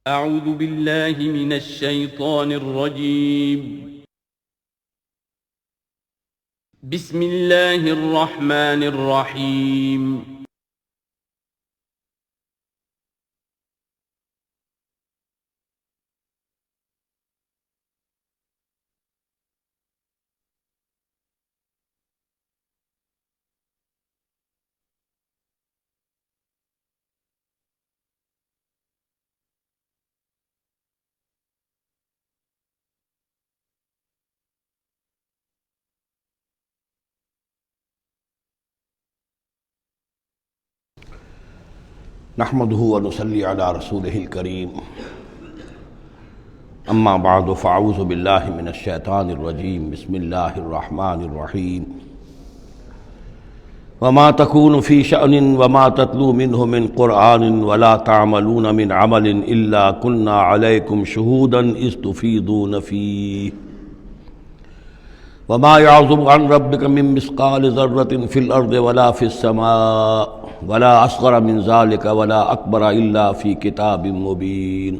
اعوذ باللہ من الشیطان الرجیم بسم اللہ الرحمن الرحیم نحمده ونصلي على رسوله الكريم اما بعد فاعوذ بالله من الشیطان الرجیم بسم اللہ الرحمن الرحیم وما تكون في شأن وما تتلو منه من قرآن ولا تعملون من عمل إلا كنا عليكم شهودا إذ تفيضون فيه وما يعزب عن ربك من مثقال ذرة في الأرض ولا في السماء ولا أصغر من ذلك ولا أكبر إلا في كتاب مبين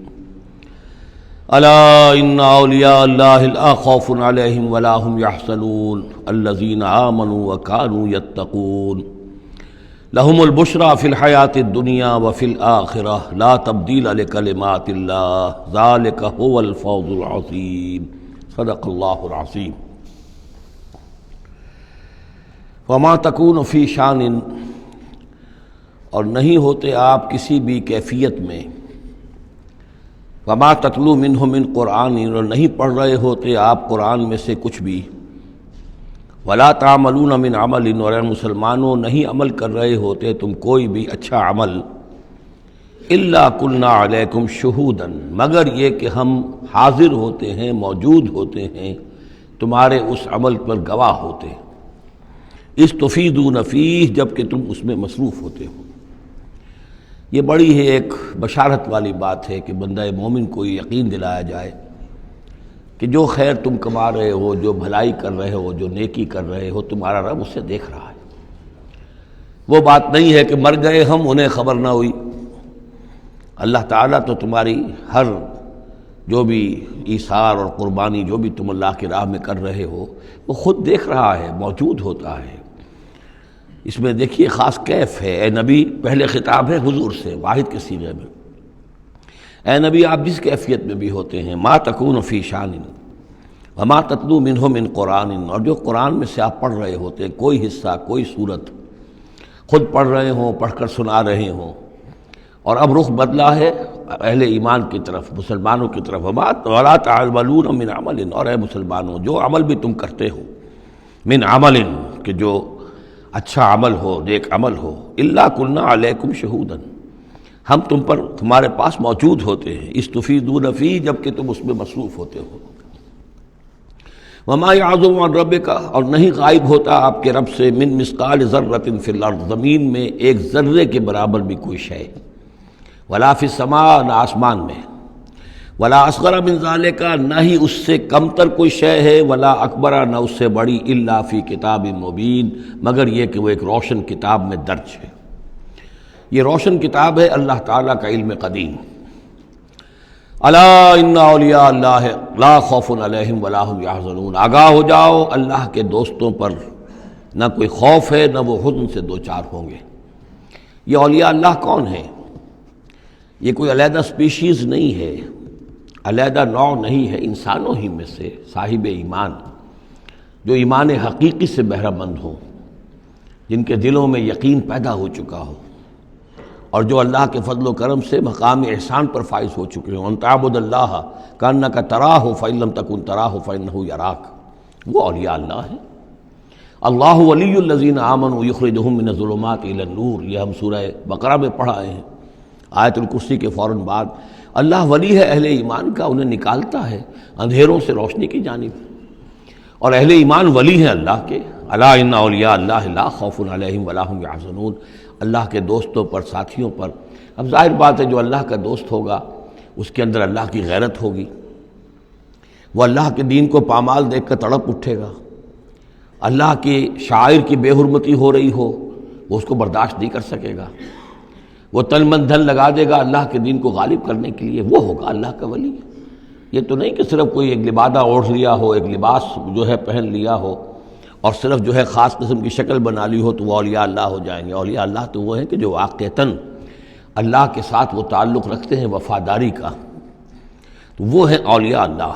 ألا إن أولياء الله لا خوف عليهم ولا هم يحزنون الذين آمنوا وكانوا يتقون لهم البشرى في الحياة الدنيا وفي الآخرة لا تبديل لكلمات الله ذلك هو الفوز العظيم صدق الله العظيم وما تكون في شان اور نہیں ہوتے آپ کسی بھی کیفیت میں وما تتلو منہ من قرآن اور نہیں پڑھ رہے ہوتے آپ قرآن میں سے کچھ بھی ولا تعملون من عمل اور اے مسلمانوں نہیں عمل کر رہے ہوتے تم کوئی بھی اچھا عمل الا كنا علیکم شہودا مگر یہ کہ ہم حاضر ہوتے ہیں موجود ہوتے ہیں تمہارے اس عمل پر گواہ ہوتے ہیں اس تفیدون فیہ جب کہ تم اس میں مصروف ہوتے ہو۔ یہ بڑی ہے ایک بشارت والی بات ہے کہ بندہ مومن کو یقین دلایا جائے کہ جو خیر تم کما رہے ہو، جو بھلائی کر رہے ہو، جو نیکی کر رہے ہو، تمہارا رب اسے دیکھ رہا ہے۔ وہ بات نہیں ہے کہ مر گئے ہم انہیں خبر نہ ہوئی۔ اللہ تعالیٰ تو تمہاری ہر جو بھی ایثار اور قربانی جو بھی تم اللہ کی راہ میں کر رہے ہو وہ خود دیکھ رہا ہے، موجود ہوتا ہے۔ اس میں دیکھیے خاص کیف ہے۔ اے نبی، پہلے خطاب ہے حضور سے واحد کے صیغے میں۔ اے نبی، آپ جس کیفیت میں بھی ہوتے ہیں، ما تکون فی شان وما تتلو منہ من قرآن، اور جو قرآن میں سے آپ پڑھ رہے ہوتے ہیں، کوئی حصہ، کوئی صورت خود پڑھ رہے ہوں، پڑھ کر سنا رہے ہوں، اور اب رخ بدلا ہے اہل ایمان کی طرف، مسلمانوں کی طرف۔ ولا تعملون من عمل، اور اے مسلمانوں جو عمل بھی تم کرتے ہو، من عمل کہ جو اچھا عمل ہو، نیک عمل ہو، الا کنا علیکم شہودا ہم تم پر تمہارے پاس موجود ہوتے ہیں، استفیدون فیہ جب کہ تم اس میں مصروف ہوتے ہو۔ وما یعزب عن ربک، اور نہیں غائب ہوتا آپ کے رب سے، من مثقال ذرۃ فی الارض زمین میں ایک ذرے کے برابر بھی کوئی شے، ولا فی السماء نہ آسمان میں، ولا اصغر من ذالک نہ ہی اس سے کم تر کوئی شے ہے، ولا اکبر نہ اس سے بڑی، الا فی کتاب مبین مگر یہ کہ وہ ایک روشن کتاب میں درج ہے۔ یہ روشن کتاب ہے اللہ تعالیٰ کا علم قدیم۔ الا ان اولیاء اللہ لا خوف علیہم ولا هم یحزنون، آگاہ ہو جاؤ اللہ کے دوستوں پر نہ کوئی خوف ہے نہ وہ حزن سے دوچار ہوں گے۔ یہ اولیاء اللہ کون ہیں؟ یہ کوئی علیحدہ سپیشیز نہیں ہے، علیحدہ نوع نہیں ہے، انسانوں ہی میں سے صاحب ایمان جو ایمان حقیقی سے بہرہ مند ہوں، جن کے دلوں میں یقین پیدا ہو چکا ہو، اور جو اللہ کے فضل و کرم سے مقام احسان پر فائز ہو چکے ہوں۔ ان تعبد اللہ کأنک تراہ فإن لم تکن تراہ فإنہ یراک، وہ اولیاء اللہ ہیں۔ اللہ ولی الذین آمنوا یخرجہم من الظلمات الی النور، یہ ہم سورہ بقرہ میں پڑھ آئے ہیں آیت الکرسی کے فوراً بعد۔ اللہ ولی ہے اہل ایمان کا، انہیں نکالتا ہے اندھیروں سے روشنی کی جانب، اور اہل ایمان ولی ہیں اللہ کے۔ الا ان اولیاء اللہ لا خوف علیہم ولا هم یحزنون، اللہ کے دوستوں پر، ساتھیوں پر۔ اب ظاہر بات ہے جو اللہ کا دوست ہوگا اس کے اندر اللہ کی غیرت ہوگی، وہ اللہ کے دین کو پامال دیکھ کر تڑپ اٹھے گا، اللہ کے شاعر کی بے حرمتی ہو رہی ہو وہ اس کو برداشت نہیں کر سکے گا۔ وہ تن من دھن لگا دے گا اللہ کے دین کو غالب کرنے کے لیے، وہ ہوگا اللہ کا ولی۔ یہ تو نہیں کہ صرف کوئی ایک لبادہ اوڑھ لیا ہو، ایک لباس جو ہے پہن لیا ہو اور صرف جو ہے خاص قسم کی شکل بنا لی ہو تو وہ اولیاء اللہ ہو جائیں گے۔ اولیاء اللہ تو وہ ہیں کہ جو واقعتاً اللہ کے ساتھ وہ تعلق رکھتے ہیں وفاداری کا، تو وہ ہیں اولیاء اللہ۔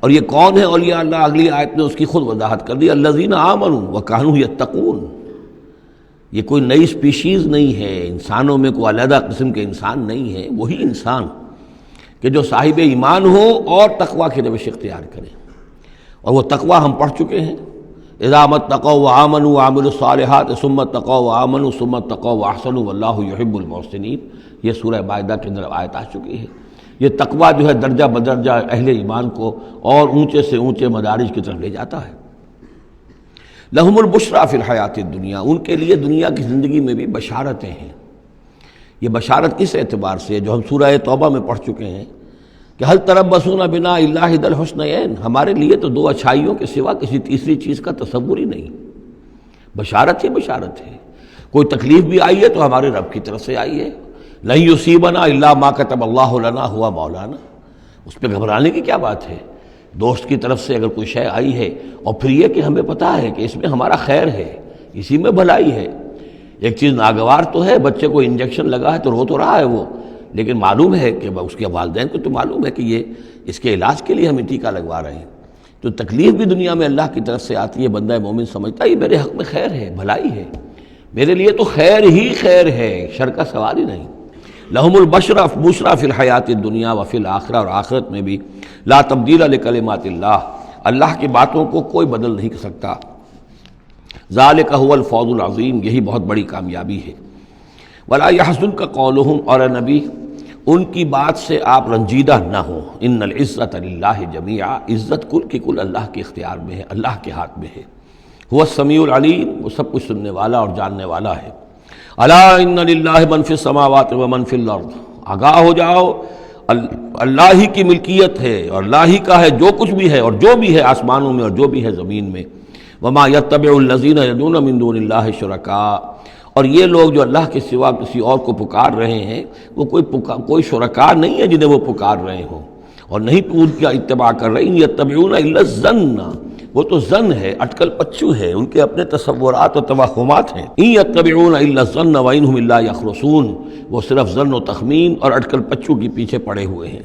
اور یہ کون ہے اولیاء اللہ؟ اگلی آیت میں اس کی خود وضاحت کر دی، الذین آمنوا وکانوا یتقون۔ یہ کوئی نئی اسپیشیز نہیں ہے، انسانوں میں کوئی علیحدہ قسم کے انسان نہیں ہے، وہی انسان کہ جو صاحب ایمان ہو اور تقویٰ کی روش اختیار کرے۔ اور وہ تقویٰ ہم پڑھ چکے ہیں، اذا اتقوا وآمنوا وعملوا الصالحات ثم اتقوا وآمنوا ثم اتقوا واحسنوا واللہ یحب المحسنین، یہ سورہ مائدہ کے اندر آیت آ چکی ہے۔ یہ تقویٰ جو ہے درجہ بدرجہ اہل ایمان کو اور اونچے سے اونچے مدارج کی طرف لے جاتا ہے۔ لہم البشریٰ فی الحیات الدنیا، ان کے لیے دنیا کی زندگی میں بھی بشارتیں ہیں۔ یہ بشارت کس اعتبار سے ہے؟ جو ہم سورہ توبہ میں پڑھ چکے ہیں کہ هل تربصون بنا الا احدى الحسنیین، ہمارے لیے تو دو اچھائیوں کے سوا کسی تیسری چیز کا تصور ہی نہیں۔ بشارت ہی بشارت ہے، کوئی تکلیف بھی آئی ہے تو ہمارے رب کی طرف سے آئی ہے۔ لن یصیبنا الا ما كتب اللہ لنا هو مولانا، اس پہ گھبرانے کی کیا بات ہے؟ دوست کی طرف سے اگر کوئی شے آئی ہے اور پھر یہ کہ ہمیں پتہ ہے کہ اس میں ہمارا خیر ہے، اسی میں بھلائی ہے۔ ایک چیز ناگوار تو ہے، بچے کو انجیکشن لگا ہے تو رو تو رہا ہے وہ، لیکن معلوم ہے کہ اس کے والدین کو تو معلوم ہے کہ یہ اس کے علاج کے لیے ہمیں ٹیکہ لگوا رہے ہیں۔ تو تکلیف بھی دنیا میں اللہ کی طرف سے آتی ہے، بندہ مومن سمجھتا ہے یہ میرے حق میں خیر ہے، بھلائی ہے، میرے لیے تو خیر ہی خیر ہے، شر کا سوال ہی نہیں۔ لہم البشریٰ فی الحیات الدنیا وفی الآخرہ، اور آخرت میں بھی لا تبدیل لکلمات اللہ، اللہ کی باتوں کو کوئی بدل نہیں کر سکتا۔ ذالک هو الفوز العظیم، یہی بہت بڑی کامیابی ہے۔ ولا یحزنک قولہم، اور اے نبی ان کی بات سے آپ رنجیدہ نہ ہوں۔ ان العزت للہ جمیعا، عزت کل کی کل اللہ کے اختیار میں ہے، اللہ کے ہاتھ میں ہے۔ هو السمیع العلیم، وہ سب کچھ سننے والا اور جاننے والا ہے۔ الا ان للہ من فی السماوات ومن فی الارض، آگاہ ہو جاؤ، اللہ ہی کی ملکیت ہے اور اللہ ہی کا ہے جو کچھ بھی ہے اور جو بھی ہے آسمانوں میں اور جو بھی ہے زمین میں۔ وما یتبع الذین یدعون من دون اللہ شرکاء، اور یہ لوگ جو اللہ کے سوا کسی اور کو پکار رہے ہیں وہ کوئی شرکاء نہیں ہے جنہیں وہ پکار رہے ہوں، اور نہیں ان کا اتباع کر رہے۔ ان یتبعون الا الظن، وہ تو ظن ہے، اٹکل پچو ہے، ان کے اپنے تصورات و توہمات ہیں۔ ان یتبعون الا الظن وان هم الا یخرصون، وہ صرف ظن و تخمین اور اٹکل پچو کے پیچھے پڑے ہوئے ہیں۔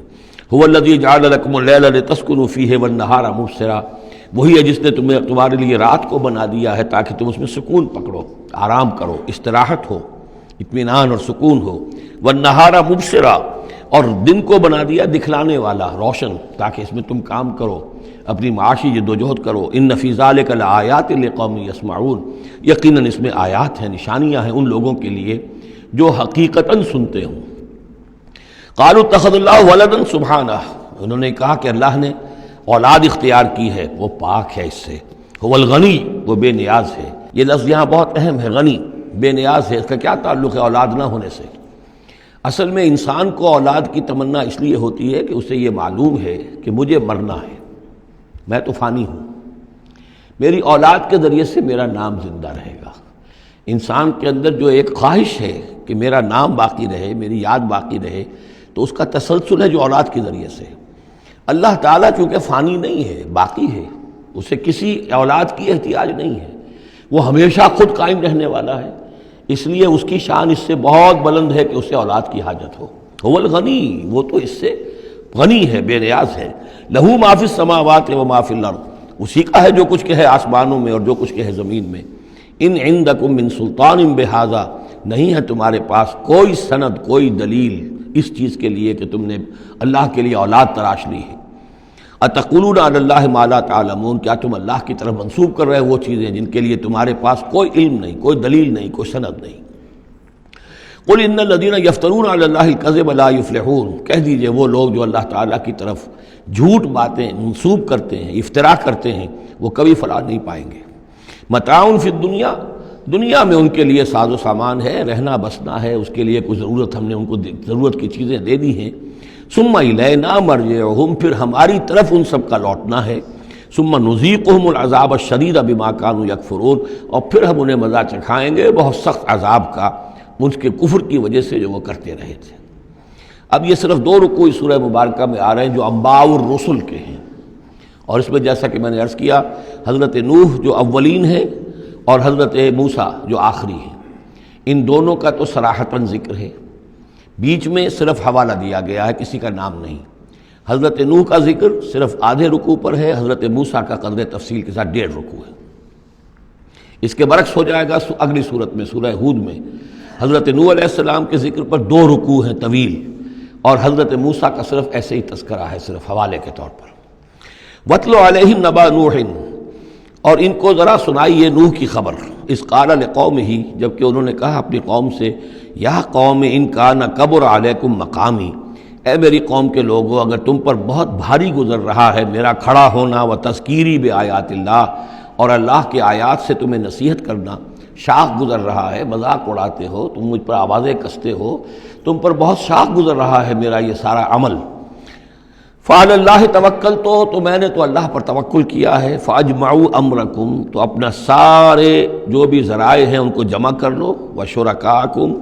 هو الذی جعل لكم الليل لتسكنوا فیہ والنہار مبصرا، وہی ہے جس نے تمہارے لیے رات کو بنا دیا ہے تاکہ تم اس میں سکون پکڑو، آرام کرو، استراحت ہو، اطمینان اور سکون ہو۔ والنہار مبصرا، اور دن کو بنا دیا دکھلانے والا، روشن، تاکہ اس میں تم کام کرو، اپنی معاشی جدوجہد کرو۔ ان فی ذلک لآیات لقوم یسمعون، یقیناً اس میں آیات ہیں، نشانیاں ہیں ان لوگوں کے لیے جو حقیقتاً سنتے ہوں۔ قالوا اتخذ اللہ ولدا سبحانہ، انہوں نے کہا کہ اللہ نے اولاد اختیار کی ہے، وہ پاک ہے اس سے۔ هو الغنی، وہ بے نیاز ہے۔ یہ لفظ یہاں بہت اہم ہے، غنی، بے نیاز ہے۔ اس کا کیا تعلق ہے اولاد نہ ہونے سے؟ اصل میں انسان کو اولاد کی تمنا اس لیے ہوتی ہے کہ اسے یہ معلوم ہے کہ مجھے مرنا ہے، میں تو فانی ہوں، میری اولاد کے ذریعے سے میرا نام زندہ رہے گا۔ انسان کے اندر جو ایک خواہش ہے کہ میرا نام باقی رہے، میری یاد باقی رہے، تو اس کا تسلسل ہے جو اولاد کے ذریعے سے۔ اللہ تعالیٰ چونکہ فانی نہیں ہے، باقی ہے، اسے کسی اولاد کی احتیاج نہیں ہے، وہ ہمیشہ خود قائم رہنے والا ہے، اس لیے اس کی شان اس سے بہت بلند ہے کہ اسے اولاد کی حاجت ہو۔ هو الغنی، وہ تو اس سے غنی ہے، بے نیاز ہے۔ لہو ما فی السماوات و ما فی الارض، اسی کا ہے جو کچھ کہ ہے آسمانوں میں اور جو کچھ کہ ہے زمین میں۔ ان عندکم من سلطان بہذا، نہیں ہے تمہارے پاس کوئی سند، کوئی دلیل اس چیز کے لیے کہ تم نے اللہ کے لیے اولاد تراش لی ہے۔ اتقولون علی اللہ ما لا تعلمون، کیا تم اللہ کی طرف منسوب کر رہے وہ چیزیں جن کے لیے تمہارے پاس کوئی علم نہیں، کوئی دلیل نہیں، کوئی سند نہیں۔ قل ان الذین یفترون علی اللہ الکذب لا یفلحون، کہہ دیجئے وہ لوگ جو اللہ تعالیٰ کی طرف جھوٹ باتیں منسوب کرتے ہیں، افتراء کرتے ہیں، وہ کبھی فلاح نہیں پائیں گے۔ متاع فی الدنیا، دنیا میں ان کے لیے ساز و سامان ہے، رہنا بسنا ہے، اس کے لیے کوئی ضرورت ہم نے ان کو ضرورت کی چیزیں دے دی ہیں۔ ثم الینا مرجعہم، پھر ہماری طرف ان سب کا لوٹنا ہے۔ ثم نذیقہم العذاب الشدید بما کانوا یکفرون، اور پھر ہم انہیں مزہ چکھائیں گے بہت سخت عذاب کا ان کے کفر کی وجہ سے جو وہ کرتے رہے تھے۔ اب یہ صرف 2 رکوع اس سورہ مبارکہ میں آ رہے ہیں جو انباء الرسل کے ہیں، اور اس میں جیسا کہ میں نے عرض کیا حضرت نوح جو اولین ہیں اور حضرت موسیٰ جو آخری ہیں، ان دونوں کا تو صراحتاً ذکر ہے، بیچ میں صرف حوالہ دیا گیا ہے، کسی کا نام نہیں۔ حضرت نوح کا ذکر صرف آدھے رکوع پر ہے، حضرت موسیٰ کا قدر تفصیل کے ساتھ 1.5 رکوع ہے۔ اس کے برعکس ہو جائے گا اگلی صورت میں سورہ ہود میں حضرت نوح علیہ السلام کے ذکر پر 2 رکوع ہیں طویل، اور حضرت موسیٰ کا صرف ایسے ہی تذکرہ ہے، صرف حوالے کے طور پر۔ وَاتْلُ عَلَيْهِمْ نَبَأَ نُوحٍ، اور ان کو ذرا سنائیے نوح کی خبر، اذ قال لقومہ، جبکہ انہوں نے کہا اپنی قوم سے، یا قوم ان کان کبر علیکم مقامی، اے میری قوم کے لوگوں اگر تم پر بہت بھاری گزر رہا ہے میرا کھڑا ہونا، و تذکیری بآیات اللہ، اور اللہ کے آیات سے تمہیں نصیحت کرنا، شاق گزر رہا ہے، مذاق اڑاتے ہو تم، مجھ پر آوازیں کستے ہو، تم پر بہت شاق گزر رہا ہے میرا یہ سارا عمل، فعلی اللہ توکلت، تو میں نے تو اللہ پر توکل کیا ہے، فاجمعوا امرکم، تو اپنا سارے جو بھی ذرائع ہیں ان کو جمع کر لو، وشرکاکم،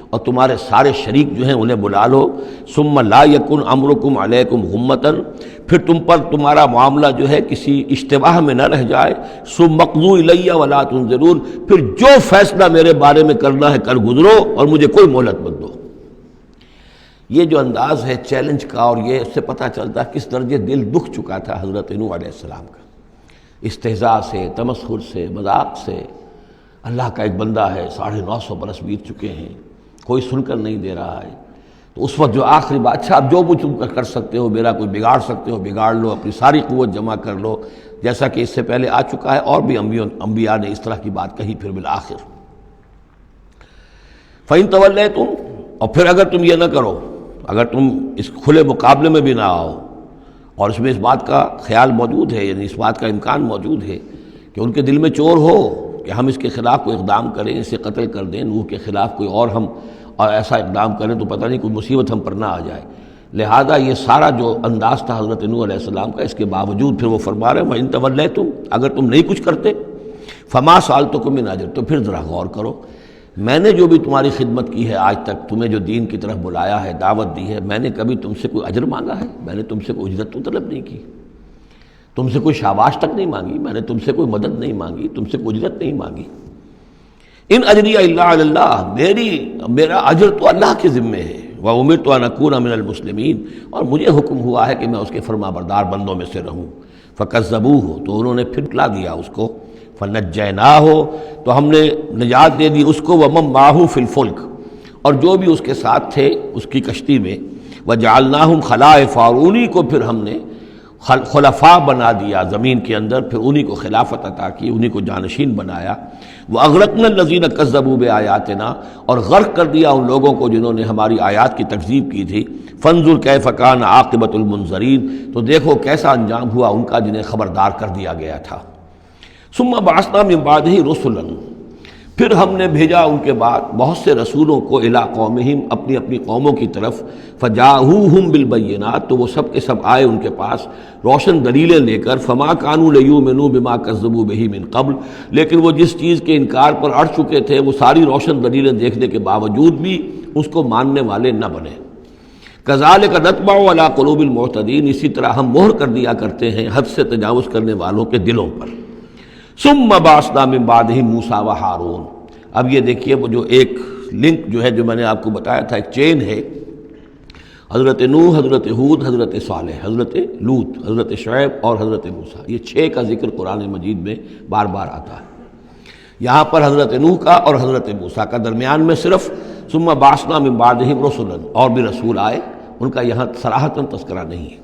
اور تمہارے سارے شریک جو ہیں انہیں بلا لو، ثم لا یکن امرکم علیکم غمۃ، پھر تم پر تمہارا معاملہ جو ہے کسی اشتباہ میں نہ رہ جائے، ثم اقضوا الی ولا تنظرون، پھر جو فیصلہ میرے بارے میں کرنا ہے کر گزرو اور مجھے کوئی مہلت مت دو۔ یہ جو انداز ہے چیلنج کا، اور یہ اس سے پتہ چلتا ہے کس درجے دل دکھ چکا تھا حضرت نوح علیہ السلام کا، استہزاء سے، تمسخر سے، مذاق سے۔ اللہ کا ایک بندہ ہے، 950 برس بیت چکے ہیں، کوئی سن کر نہیں دے رہا ہے، تو اس وقت جو آخری بات، اچھا اب جو کچھ تم کر سکتے ہو، میرا کوئی بگاڑ سکتے ہو بگاڑ لو، اپنی ساری قوت جمع کر لو، جیسا کہ اس سے پہلے آ چکا ہے، اور بھی انبیاء نے اس طرح کی بات کہی۔ پھر بالآخر فَإِن تَوَلَّيْتُمْ، اور پھر اگر تم یہ نہ کرو، اگر تم اس کھلے مقابلے میں بھی نہ آؤ، اور اس میں اس بات کا خیال موجود ہے، یعنی اس بات کا امکان موجود ہے کہ ان کے دل میں چور ہو کہ ہم اس کے خلاف کوئی اقدام کریں، اسے قتل کر دیں، نوح کے خلاف کوئی اور ہم اور ایسا اقدام کریں تو پتہ نہیں کوئی مصیبت ہم پر نہ آ جائے، لہذا یہ سارا جو انداز تھا حضرت نوح علیہ السلام کا، اس کے باوجود پھر وہ فرما رہے ہیں وَإِن تَوَلَّيْتُمْ، اگر تم نہیں کچھ کرتے، فَمَا سَأَلْتُكُم مِّنْ أَجْرٍ، تو پھر ذرا غور کرو، میں نے جو بھی تمہاری خدمت کی ہے آج تک، تمہیں جو دین کی طرف بلایا ہے، دعوت دی ہے، میں نے کبھی تم سے کوئی اجر مانگا ہے؟ میں نے تم سے کوئی اجرت تو طلب نہیں کی، تم سے کوئی شاباش تک نہیں مانگی، میں نے تم سے کوئی مدد نہیں مانگی، تم سے کوئی اجرت نہیں مانگی۔ ان اجری الا علی اللہ، میرا اجر تو اللہ کے ذمے ہے، وامرت ان اکون من المسلمین، اور مجھے حکم ہوا ہے کہ میں اس کے فرما بردار بندوں میں سے رہوں۔ فکذبوہ، تو انہوں نے پھر ٹلا دیا اس کو، فنجیناہ، تو ہم نے نجات دے دی اس کو، ومن معہ فی الفلک، اور جو بھی اس کے ساتھ تھے اس کی کشتی میں، وجعلناہم خلائف، اور انہی کو پھر ہم نے خلفاء بنا دیا زمین کے اندر، پھر انہی کو خلافت عطا کی، انہی کو جانشین بنایا۔ وَأَغْرَقْنَا الَّذِينَ كَذَّبُوا بِآيَاتِنَا، اور غرق کر دیا ان لوگوں کو جنہوں نے ہماری آیات کی تکذیب کی تھی۔ فَانظُرْ كَيْفَ كَانَ عَاقِبَةُ الْمُنذَرِينَ، تو دیکھو کیسا انجام ہوا ان کا جنہیں خبردار کر دیا گیا تھا۔ ثُمَّ بَعَثْنَا مِن بَعْدِهِ رُسُلًا، پھر ہم نے بھیجا ان کے بعد بہت سے رسولوں کو، الی قومہم، اپنی اپنی قوموں کی طرف، فجاءوہم بالبینات، تو وہ سب کے سب آئے ان کے پاس روشن دلیلیں لے کر، فما کانوا لیؤمنوا بما کذبوا بہ من قبل، لیکن وہ جس چیز کے انکار پر اڑ چکے تھے وہ ساری روشن دلیلیں دیکھنے کے باوجود بھی اس کو ماننے والے نہ بنے۔ کذالک نطبع علی قلوب المعتدین، اسی طرح ہم مہر کر دیا کرتے ہیں حد سے تجاوز کرنے والوں کے دلوں پر۔ ثم بعثنا من بعدہم موسیٰ و ہارون، اب یہ دیکھیے وہ جو ایک لنک جو ہے جو میں نے آپ کو بتایا تھا، ایک چین ہے، حضرت نوح، حضرت ہود، حضرت صالح، حضرت لوط، حضرت شعیب اور حضرت موسیٰ، یہ 6 کا ذکر قرآن مجید میں بار بار آتا ہے۔ یہاں پر حضرت نوح کا اور حضرت موسیٰ کا، درمیان میں صرف ثم بعثنا من بعدہم رسلا، اور بھی رسول آئے، ان کا یہاں صراحتاً تذکرہ نہیں ہے۔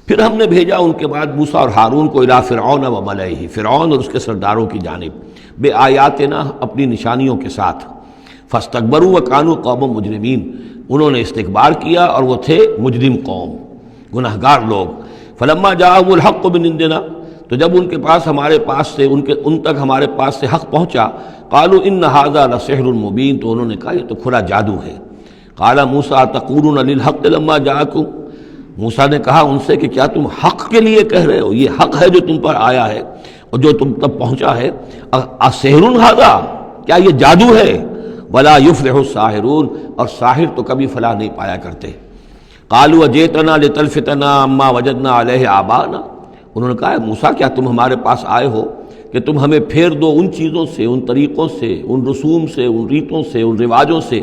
پھر ہم نے بھیجا ان کے بعد موسیٰ اور ہارون کو الی فرعون و ملئہ، فرعون اور اس کے سرداروں کی جانب، بے آیاتنا، اپنی نشانیوں کے ساتھ، فاستکبروا وکانوا قوم مجرمین، انہوں نے استکبار کیا اور وہ تھے مجرم قوم، گناہگار لوگ۔ فلما جاءهم الحق من عندنا، تو جب ان کے پاس ہمارے پاس سے ان تک ہمارے پاس سے حق پہنچا، قالوا ان ھذا لسحر مبین، تو انہوں نے کہا یہ تو کھلا جادو ہے۔ قال موسیٰ تقولون للحق لما جاءکم، موسیٰ نے کہا ان سے کہ کیا تم حق کے لیے کہہ رہے ہو، یہ حق ہے جو تم پر آیا ہے اور جو تم تک پہنچا ہے، اسحر ھذا، کیا یہ جادو ہے؟ ولا یفلح الساحرون، اور ساحر تو کبھی فلاح نہیں پایا کرتے۔ قالوا اجئتنا لتلفتنا عما وجدنا علیہ آباءنا، انہوں نے کہا موسیٰ کیا تم ہمارے پاس آئے ہو کہ تم ہمیں پھیر دو ان چیزوں سے، ان طریقوں سے، ان رسوم سے، ان ریتوں سے، ان رواجوں سے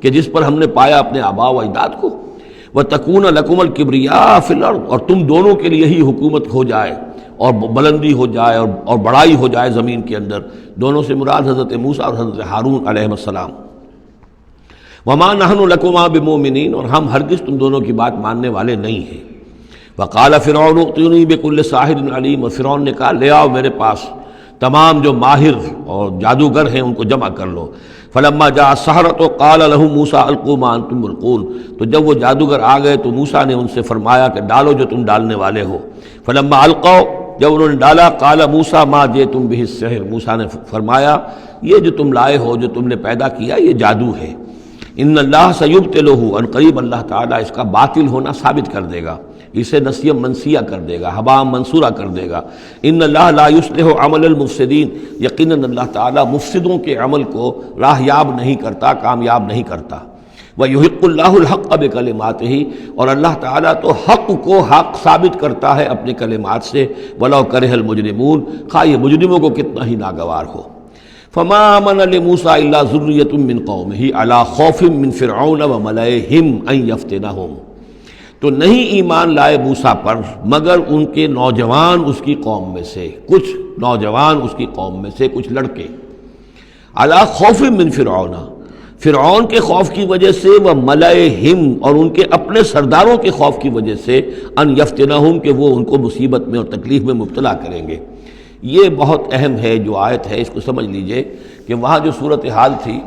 کہ جس پر ہم نے پایا اپنے آباء و اجداد کو، وَتَكُونَ لَكُمُ الْكِبْرِيَاءُ فِي الْأَرْضِ، اور تم دونوں کے لیے ہی حکومت ہو جائے اور بلندی ہو جائے اور بڑائی ہو جائے زمین کے اندر۔ دونوں سے مراد حضرت موسیٰ اور حضرت ہارون علیہ السلام۔ وَمَا نَحْنُ لَكُمَا بِمُؤْمِنِينَ، اور ہم ہرگز تم دونوں کی بات ماننے والے نہیں ہیں۔ وَقَالَ فِرْعَوْنُ ائْتُونِي بِكُلِّ سَاحِرٍ عَلِيمٍ، اور فرعون نے کہا لے آؤ میرے پاس تمام جو ماہر اور جادوگر ہیں ان کو جمع کر لو۔ فلما جاء السحرة قال لهم موسى القوا ما انتم ملقون، تو جب وہ جادوگر آ گئے تو موسیٰ نے ان سے فرمایا کہ ڈالو جو تم ڈالنے والے ہو۔ فلما القوا، جب انہوں نے ڈالا، قال موسیٰ ما جئتم به السحر، موسیٰ نے فرمایا یہ جو تم لائے ہو، جو تم نے پیدا کیا، یہ جادو ہے۔ ان اللہ سیبطلہ، ان قریب اللہ تعالیٰ اس کا باطل ہونا ثابت کر دے گا، اسے نسیہ منسیہ کر دے گا، ہباء منصورہ کر دے گا۔ ان اللہ لا یصلح عمل المفسدین، یقیناً اللہ تعالیٰ مفسدوں کے عمل کو راہیاب نہیں کرتا، کامیاب نہیں کرتا۔ وَيُحِقُّ اللَّهُ الْحَقَّ بِكَلِمَاتِهِ، اور اللہ تعالیٰ تو حق کو حق ثابت کرتا ہے اپنے کلمات سے، وَلَوْ كَرِهَ الْمُجْرِمُونَ، خواہ یہ مجرموں کو کتنا ہی ناگوار ہو۔ فما آمن لموسیٰ الا ذریۃ من قومہ علی خوف من فرعون وملئہم ان یفتنہم، تو نہیں ایمان لائے موسیٰ پر مگر ان کے نوجوان اس کی قوم میں سے، کچھ نوجوان اس کی قوم میں سے، کچھ لڑکے، علی خوف من فرعون، فرعون کے خوف کی وجہ سے، وملئہم، اور ان کے اپنے سرداروں کے خوف کی وجہ سے، ان یفتنہم، کہ وہ ان کو مصیبت میں اور تکلیف میں مبتلا کریں گے۔ یہ بہت اہم ہے جو آیت ہے، اس کو سمجھ لیجئے کہ وہاں جو صورتحال تھی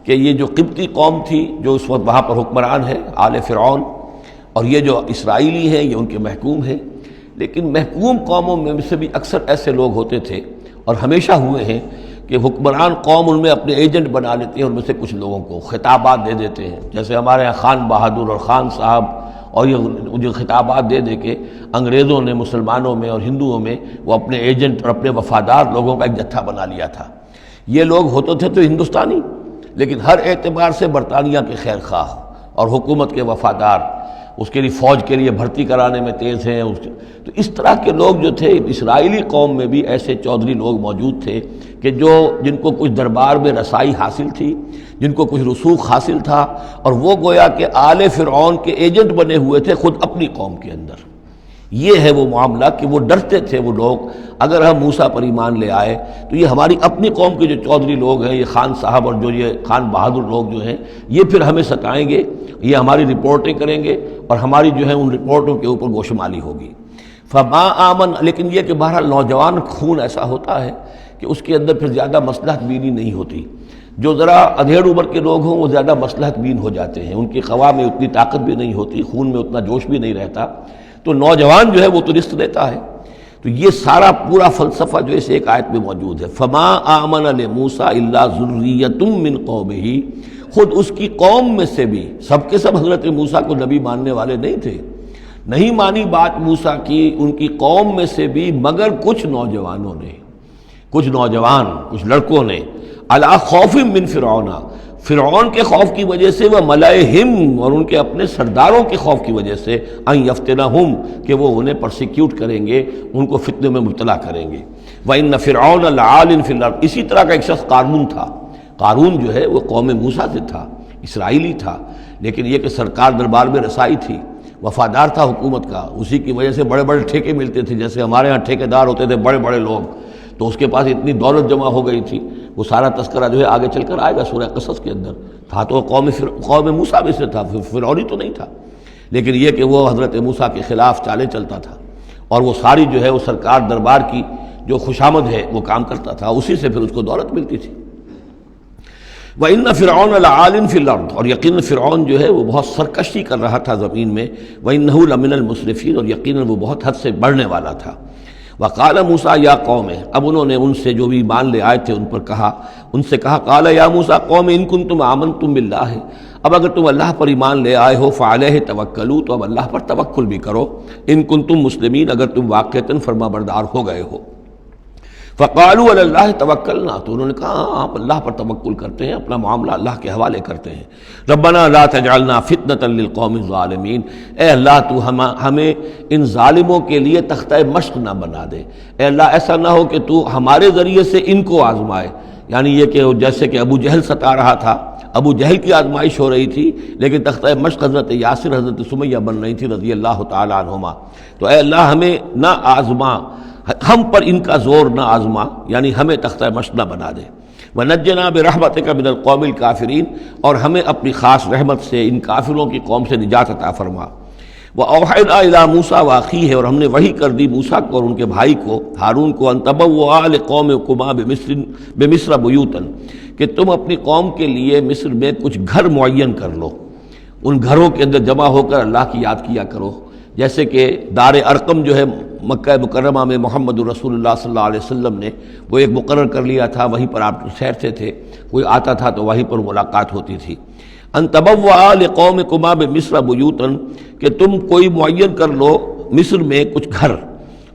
کہ یہ جو قبطی قوم تھی جو اس وقت وہاں پر حکمران ہے آل فرعون، اور یہ جو اسرائیلی ہیں یہ ان کے محکوم ہیں، لیکن محکوم قوموں میں سے بھی اکثر ایسے لوگ ہوتے تھے اور ہمیشہ ہوئے ہیں کہ حکمران قوم ان میں اپنے ایجنٹ بنا لیتے ہیں، ان میں سے کچھ لوگوں کو خطابات دے دیتے ہیں، جیسے ہمارے یہاں خان بہادر اور خان صاحب، اور یہ جو خطابات دے دے کے انگریزوں نے مسلمانوں میں اور ہندوؤں میں وہ اپنے ایجنٹ اور اپنے وفادار لوگوں کا ایک جتھا بنا لیا تھا۔ یہ لوگ ہوتے تھے تو ہندوستانی، لیکن ہر اعتبار سے برطانیہ کے خیر خواہ اور حکومت کے وفادار، اس کے لیے فوج کے لیے بھرتی کرانے میں تیز ہیں۔ تو اس طرح کے لوگ جو تھے اسرائیلی قوم میں بھی ایسے چودھری لوگ موجود تھے کہ جن کو کچھ دربار میں رسائی حاصل تھی، جن کو کچھ رسوخ حاصل تھا، اور وہ گویا کہ آل فرعون کے ایجنٹ بنے ہوئے تھے خود اپنی قوم کے اندر۔ یہ ہے وہ معاملہ کہ وہ ڈرتے تھے وہ لوگ، اگر ہم موسیٰ پر ایمان لے آئے تو یہ ہماری اپنی قوم کے جو چودھری لوگ ہیں، یہ خان صاحب اور جو یہ خان بہادر لوگ جو ہیں، یہ پھر ہمیں ستائیں گے، یہ ہماری رپورٹیں کریں گے اور ہماری جو ہے ان رپورٹوں کے اوپر گوشمالی ہوگی۔ فما آمن، لیکن یہ کہ بہرحال نوجوان خون ایسا ہوتا ہے کہ اس کے اندر پھر زیادہ مصلحت بینی نہیں ہوتی۔ جو ذرا ادھیڑ عمر کے لوگ ہوں وہ زیادہ مصلحت بین ہو جاتے ہیں، ان کی قوا میں اتنی طاقت بھی نہیں ہوتی، خون میں اتنا جوش بھی نہیں رہتا، تو نوجوان جو ہے وہ تو رزق دیتا ہے۔ تو یہ سارا پورا فلسفہ جو اس ایک آیت میں موجود ہے۔ فما آمن لموسیٰ الا ذریۃ من قومہ، خود اس کی قوم میں سے بھی، سب کے سب حضرت موسیٰ کو نبی ماننے والے نہیں تھے، نہیں مانی بات موسیٰ کی ان کی قوم میں سے بھی مگر کچھ نوجوانوں نے، کچھ نوجوان، کچھ لڑکوں نے، علی خوف من فرعون، فرعون کے خوف کی وجہ سے، وہ ملئہم، اور ان کے اپنے سرداروں کے خوف کی وجہ سے، ان یفتنہم، کہ وہ انہیں پرسیکیوٹ کریں گے، ان کو فتنے میں مبتلا کریں گے۔ وَإِنَّ فِرْعَوْنَ لَعَالٍ فِي الْأَرْضِ، اسی طرح کا ایک شخص قارون تھا۔ قارون جو ہے وہ قوم موسیٰ سے تھا، اسرائیلی تھا، لیکن یہ کہ سرکار دربار میں رسائی تھی، وفادار تھا حکومت کا، اسی کی وجہ سے بڑے بڑے ٹھیکے ملتے تھے، جیسے ہمارے ہاں ٹھیکیدار ہوتے تھے بڑے بڑے لوگ، تو اس کے پاس اتنی دولت جمع ہو گئی تھی۔ وہ سارا تذکرہ جو ہے آگے چل کر آئے گا سورہ قصص کے اندر۔ تھا تو قوم موسیٰ میں سے تھا، فرعونی تو نہیں تھا، لیکن یہ کہ وہ حضرت موسیٰ کے خلاف چالیں چلتا تھا، اور وہ ساری جو ہے وہ سرکار دربار کی جو خوشامد ہے وہ کام کرتا تھا، اسی سے پھر اس کو دولت ملتی تھی۔ وَإِنَّ فِرْعَوْنَ لَعَالٍ فِي الْأَرْضِ، اور یقیناً فرعون جو ہے وہ بہت سرکشی کر رہا تھا زمین میں، وَإِنَّهُ لَمِنَ الْمُسْرِفِينَ، اور یقیناً وہ بہت حد سے بڑھنے والا تھا۔ وَقَالَ مُوسَىٰ يَا قَوْمِ، اب انہوں نے ان سے جو بھی ایمان لے آئے تھے ان پر کہا، ان سے کہا، قَالَ يَا مُوسَىٰ قَوْمِ إِن كُنتُمْ آمَنتُم بِاللَّهِ، اب اگر تم اللہ پر ایمان لے آئے ہو، فَعَلَيْهِ تَوَكَّلُوا، تو اب اللہ پر توکل بھی کرو، إِن كُنتُم مُسْلِمِينَ، اگر تم واقعتاً فرما بردار ہو گئے ہو۔ فقالوا علی اللہ توکلنا، تو انہوں نے کہا ہاں آپ اللہ پر توکل کرتے ہیں، اپنا معاملہ اللہ کے حوالے کرتے ہیں۔ ربنا لا تجعلنا فتنة للقوم الظالمین، اے اللہ تو ہمیں ان ظالموں کے لیے تختہ مشق نہ بنا دے، اے اللہ ایسا نہ ہو کہ تو ہمارے ذریعے سے ان کو آزمائے، یعنی یہ کہ جیسے کہ ابو جہل ستا رہا تھا، ابو جہل کی آزمائش ہو رہی تھی، لیکن تختہ مشق حضرت یاسر حضرت سمیہ بن رہی تھی رضی اللہ تعالی عنہما، تو اے اللہ ہمیں نہ آزما، ہم پر ان کا زور نہ آزما، یعنی ہمیں تختہ مشق نہ بنا دے۔ وَنَجِّنَا بِرَحْمَتِكَ مِنَ الْقَوْمِ الْكَافِرِينَ، اور ہمیں اپنی خاص رحمت سے ان کافروں کی قوم سے نجات عطا فرما۔ وَأَوْحَيْنَا إِلَىٰ مُوسَىٰ وَأَخِيهِ، اور ہم نے وحی کر دی موسیٰ کو اور ان کے بھائی کو ہارون کو، أَن تَبَوَّآ لِقَوْمِكُمَا بِمِصْرَ بُيُوتًا، کہ تم اپنی قوم کے لیے مصر میں کچھ گھر معین کر لو، ان گھروں کے اندر جمع ہو کر اللہ کی یاد کیا کرو، جیسے کہ دار ارقم جو ہے مکہ مکرمہ میں محمد رسول اللہ صلی اللہ علیہ وسلم نے وہ ایک مقرر کر لیا تھا، وہیں پر آپ ٹھہرتے تھے، کوئی آتا تھا تو وہیں پر ملاقات ہوتی تھی۔ ان تبوأ لقومکما بمصر بیوتا، کہ تم کوئی معین کر لو مصر میں کچھ گھر،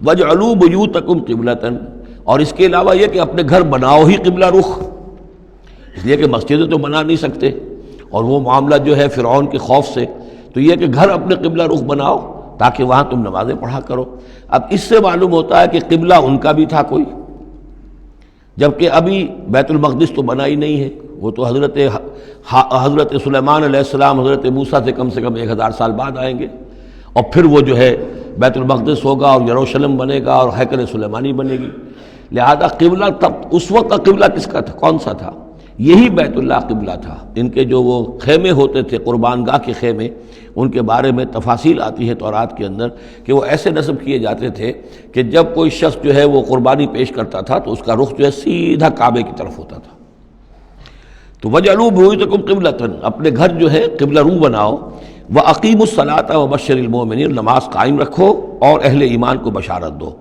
واجعلوا بیوتکم قبلۃ، اور اس کے علاوہ یہ کہ اپنے گھر بناؤ ہی قبلہ رخ، اس لیے کہ مسجدیں تو بنا نہیں سکتے، اور وہ معاملہ جو ہے فرعون کے خوف سے، تو یہ کہ گھر اپنے قبلہ رخ بناؤ تاکہ وہاں تم نمازیں پڑھا کرو۔ اب اس سے معلوم ہوتا ہے کہ قبلہ ان کا بھی تھا کوئی، جبکہ ابھی بیت المقدس تو بنا ہی نہیں ہے، وہ تو حضرت سلیمان علیہ السلام حضرت موسیٰ سے کم 1000 سال بعد آئیں گے، اور پھر وہ جو ہے بیت المقدس ہوگا اور یروشلم بنے گا اور ہیکل سلیمانی بنے گی، لہذا قبلہ تب اس وقت کا قبلہ کس کا تھا، کون سا تھا؟ یہی بیت اللہ قبلہ تھا۔ ان کے جو وہ خیمے ہوتے تھے قربان گاہ کے خیمے، ان کے بارے میں تفاصیل آتی ہے تورات کے اندر کہ وہ ایسے نصب کیے جاتے تھے کہ جب کوئی شخص جو ہے وہ قربانی پیش کرتا تھا تو اس کا رخ جو ہے سیدھا کعبے کی طرف ہوتا تھا۔ تو وَجْعَلُوا بُيُوتَكُمْ قِبْلَةً، اپنے گھر جو ہے قبلہ رو بناؤ، وَأَقِيمُوا الصَّلَاةَ وَبَشِّرِ الْمُؤْمِنِينَ، نماز قائم رکھو اور اہل ایمان کو بشارت دو۔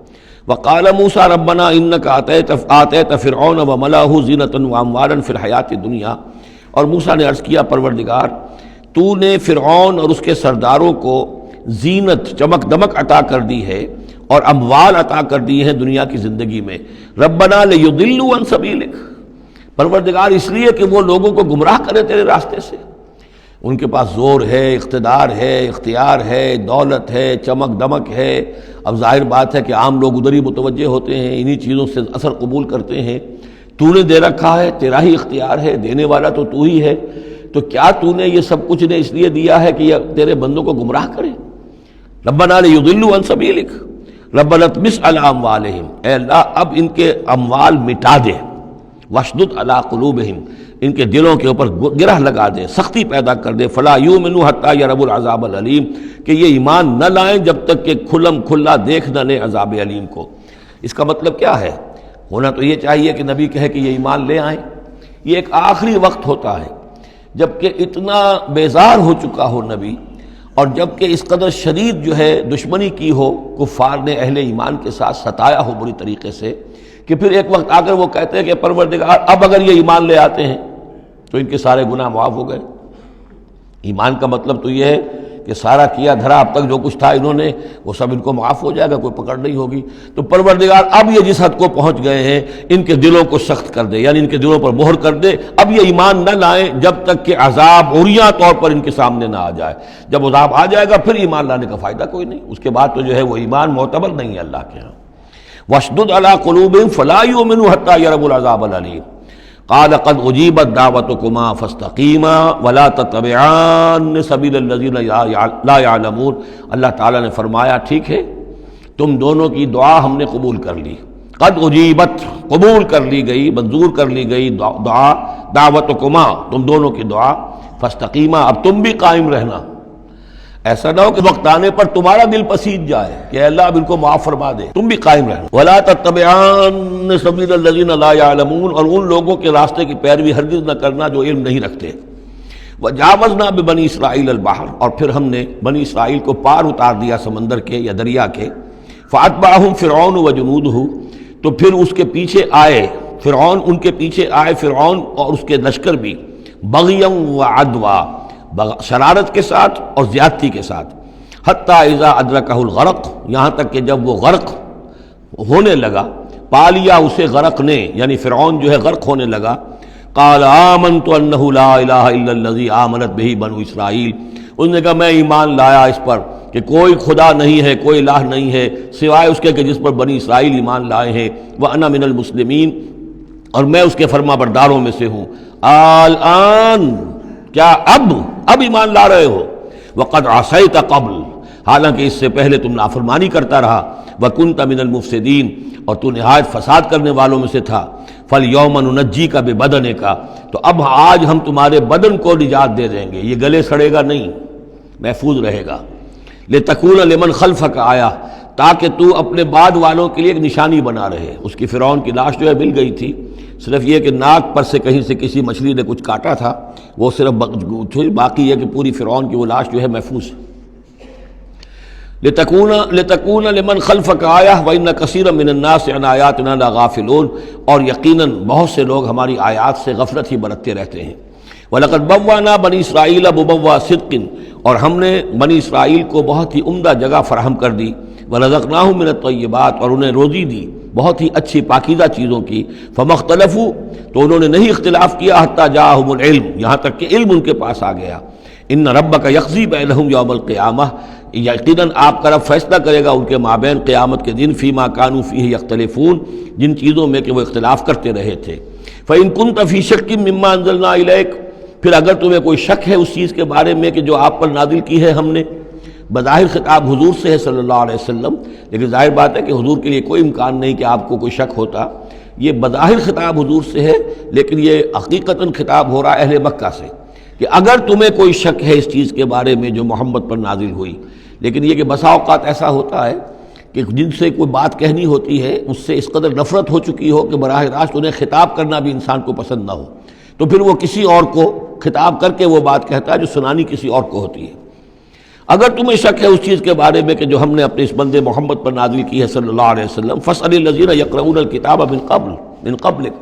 وقال موسیٰ ربنا انک آتیت فرعون وملأہ زینۃ واموالا فی الحیاۃ الدنیا، اور موسیٰ نے عرض کیا پروردگار تو نے فرعون اور اس کے سرداروں کو زینت چمک دمک عطا کر دی ہے اور اموال عطا کر دی ہے دنیا کی زندگی میں، ربنا لیضلوا عن سبیلک، پروردگار اس لیے کہ وہ لوگوں کو گمراہ کرے تیرے راستے سے، ان کے پاس زور ہے، اقتدار ہے، اختیار ہے، دولت ہے، چمک دمک ہے، اب ظاہر بات ہے کہ عام لوگ ادھر ہی متوجہ ہوتے ہیں، انہی چیزوں سے اثر قبول کرتے ہیں، تو نے دے رکھا ہے، تیرا ہی اختیار ہے، دینے والا تو ہی ہے، تو کیا تو نے یہ سب کچھ نے اس لیے دیا ہے کہ یہ تیرے بندوں کو گمراہ کرے؟ ربنا لیضلوا عن سبیلک ربنا اطمس علی اموالہم، اے اللہ اب ان کے اموال مٹا دے، واشدد علی قلوبہم، ان کے دلوں کے اوپر گرہ لگا دے، سختی پیدا کر دے، فلا یؤمنوا حتی یروا العذاب العلیم، کہ یہ ایمان نہ لائیں جب تک کہ کھلم کھلا دیکھ نہ لیں عذاب علیم کو۔ اس کا مطلب کیا ہے؟ ہونا تو یہ چاہیے کہ نبی کہے کہ یہ ایمان لے آئیں، یہ ایک آخری وقت ہوتا ہے جبکہ اتنا بیزار ہو چکا ہو نبی، اور جبکہ اس قدر شدید جو ہے دشمنی کی ہو کفار نے اہل ایمان کے ساتھ، ستایا ہو بری طریقے سے، کہ پھر ایک وقت آ کر وہ کہتے ہیں کہ پروردگار اب اگر یہ ایمان لے آتے ہیں تو ان کے سارے گناہ معاف ہو گئے۔ ایمان کا مطلب تو یہ ہے کہ سارا کیا دھرا اب تک جو کچھ تھا انہوں نے وہ سب ان کو معاف ہو جائے گا، کوئی پکڑ نہیں ہوگی۔ تو پروردگار اب یہ جس حد کو پہنچ گئے ہیں ان کے دلوں کو سخت کر دے، یعنی ان کے دلوں پر مہر کر دے، اب یہ ایمان نہ لائیں جب تک کہ عذاب عریاں طور پر ان کے سامنے نہ آ جائے، جب عذاب آ جائے گا پھر ایمان لانے کا فائدہ کوئی نہیں، اس کے بعد تو جو ہے وہ ایمان معتبر نہیں ہے اللہ کے ہاں۔ واشدد علی قلوبہم فلا یؤمنوا حتی یروا العذاب العلیم، قال قد اجیبت دعوتکما فاستقیما ولا تتبعان سبیل الذین لا یعلمون، اللہ تعالیٰ نے فرمایا ٹھیک ہے تم دونوں کی دعا ہم نے قبول کر لی، قد اجیبت قبول کر لی گئی، منظور کر لی گئی دعا، دعوتکما تم دونوں کی دعا، فاستقیما اب تم بھی قائم رہنا، ایسا نہ ہو کہ وقت آنے پر تمہارا دل پسیج جائے کہ اے اللہ اب ان کو معاف فرما دے، تم بھی قائم رہنا، ولا تتبعان سبیل الذین لا یعلمون، اور ان لوگوں کے راستے کی پیروی ہرگز نہ کرنا جو علم نہیں رکھتے۔ وجاوزنا ببنی اسرائیل البحر، اور پھر ہم نے بنی اسرائیل کو پار اتار دیا سمندر کے یا دریا کے، فاتبعہم فرعون وجنودہ، تو پھر اس کے پیچھے آئے فرعون، ان کے پیچھے آئے فرعون اور اس کے لشکر بھی، بغیا وعدوا، شرارت کے ساتھ اور زیادتی کے ساتھ، حتی اذا ادرکہ الغرق، یہاں تک کہ جب وہ غرق ہونے لگا، پا لیا اسے غرق نے، یعنی فرعون جو ہے غرق ہونے لگا. قال آمنت انہ لا الہ الا الذی آمنت بہ بنو اسرائیل، اس نے کہا میں ایمان لایا اس پر کہ کوئی خدا نہیں ہے، کوئی الہ نہیں ہے سوائے اس کے کہ جس پر بنی اسرائیل ایمان لائے ہیں. وانا من المسلمین، اور میں اس کے فرما برداروں میں سے ہوں. الآن، کیا اب ایمان لا رہے ہو؟ وقد عصیت قبل، حالانکہ اس سے پہلے تم نافرمانی کرتا رہا. وکنت من المفسدین، اور تو نہایت فساد کرنے والوں میں سے تھا. فالیوم ننجیک ببدنک، تو اب آج ہم تمہارے بدن کو نجات دے دیں گے، یہ گلے سڑے گا نہیں، محفوظ رہے گا. لتکون لمن خلفک آیا، تاکہ تو اپنے بعد والوں کے لیے ایک نشانی بنا رہے. اس کی فرعون کی لاش جو ہے مل گئی تھی، صرف یہ کہ ناک پر سے کہیں سے کسی مچھلی نے کچھ کاٹا تھا، وہ صرف باقی ہے کہ پوری فرعون کی وہ لاش جو ہے محفوظ ہے. لتکون لمن خلفک آیہ وان کثیرا من الناس عن آیاتنا لغافلون، اور یقیناً بہت سے لوگ ہماری آیات سے غفلت ہی برتتے رہتے ہیں. وَلَقَدْ بَوَّأْنَا بَنِي إِسْرَائِيلَ مُبَوَّأَ صِدْقٍ، اور ہم نے بنی اسرائیل کو بہت ہی عمدہ جگہ فراہم کر دی. وَرَزَقْنَاهُم مِّنَ الطَّيِّبَاتِ، اور انہیں روزی دی بہت ہی اچھی پاکیزہ چیزوں کی. فَمَا اخْتَلَفُوا، تو انہوں نے نہیں اختلاف کیا. حَتَّىٰ جَاءَهُمُ الْعِلْمُ، یہاں تک کہ علم ان کے پاس آ گیا. ان ربک یقضی بینہم یوم القیامہ، یقیناً آپ کا رب فیصلہ کرے گا ان کے مابین قیامت کے دن. فیما کانوا فیہ یختلفون، جن چیزوں میں کہ وہ اختلاف کرتے رہے تھے. فإن كنت فی شک مما انزلنا الیک، پھر اگر تمہیں کوئی شک ہے اس چیز کے بارے میں کہ جو آپ پر نازل کی ہے ہم نے. بظاہر خطاب حضور سے ہے صلی اللہ علیہ وسلم، لیکن ظاہر بات ہے کہ حضور کے لیے کوئی امکان نہیں کہ آپ کو کوئی شک ہوتا. یہ بظاہر خطاب حضور سے ہے، لیکن یہ حقیقتاً خطاب ہو رہا ہے اہل مکہ سے کہ اگر تمہیں کوئی شک ہے اس چیز کے بارے میں جو محمد پر نازل ہوئی. لیکن یہ کہ بسا اوقات ایسا ہوتا ہے کہ جن سے کوئی بات کہنی ہوتی ہے اس سے اس قدر نفرت ہو چکی ہو کہ براہ راست انہیں خطاب کرنا بھی انسان کو پسند نہ ہو، تو پھر وہ کسی اور کو خطاب کر کے وہ بات کہتا ہے جو سنانی کسی اور کو ہوتی ہے. اگر تمہیں شک ہے اس چیز کے بارے میں کہ جو ہم نے اپنے اس بندے محمد پر نازل کی ہے صلی اللہ علیہ وسلم، فاسأل الذین یقرؤون الکتاب من قبلک،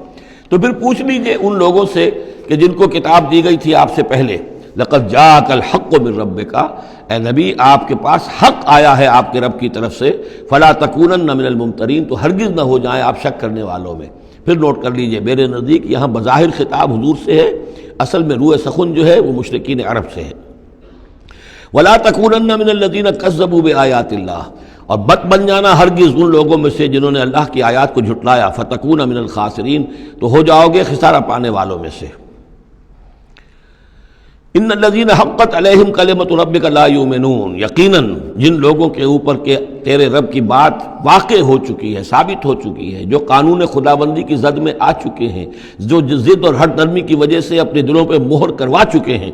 تو پھر پوچھ لیجئے ان لوگوں سے کہ جن کو کتاب دی گئی تھی آپ سے پہلے. لقد جاءک الحق من ربک، اے نبی آپ کے پاس حق آیا ہے آپ کے رب کی طرف سے. فلا تکونن من الممترین، تو ہرگز نہ ہو جائیں آپ شک کرنے والوں میں. پھر نوٹ کر لیجئے میرے نزدیک یہاں بظاہر خطاب حضور سے ہے، اصل میں روح سخن جو ہے وہ مشرکین عرب سے ہے. ولا تکونن من الذین کذبوا بآیات اللہ، اور بد بن جانا ہرگز ان لوگوں میں سے جنہوں نے اللہ کی آیات کو جھٹلایا. فتکون من الخاسرین، تو ہو جاؤ گے خسارہ پانے والوں میں سے. ان الذین حقت علیہم کلمۃ ربک لا یؤمنون، یقیناً جن لوگوں کے اوپر کہ تیرے رب کی بات واقع ہو چکی ہے، ثابت ہو چکی ہے، جو قانون خداوندی کی زد میں آ چکے ہیں، جو ضد اور ہٹ درمی کی وجہ سے اپنے دلوں پہ مہر کروا چکے ہیں،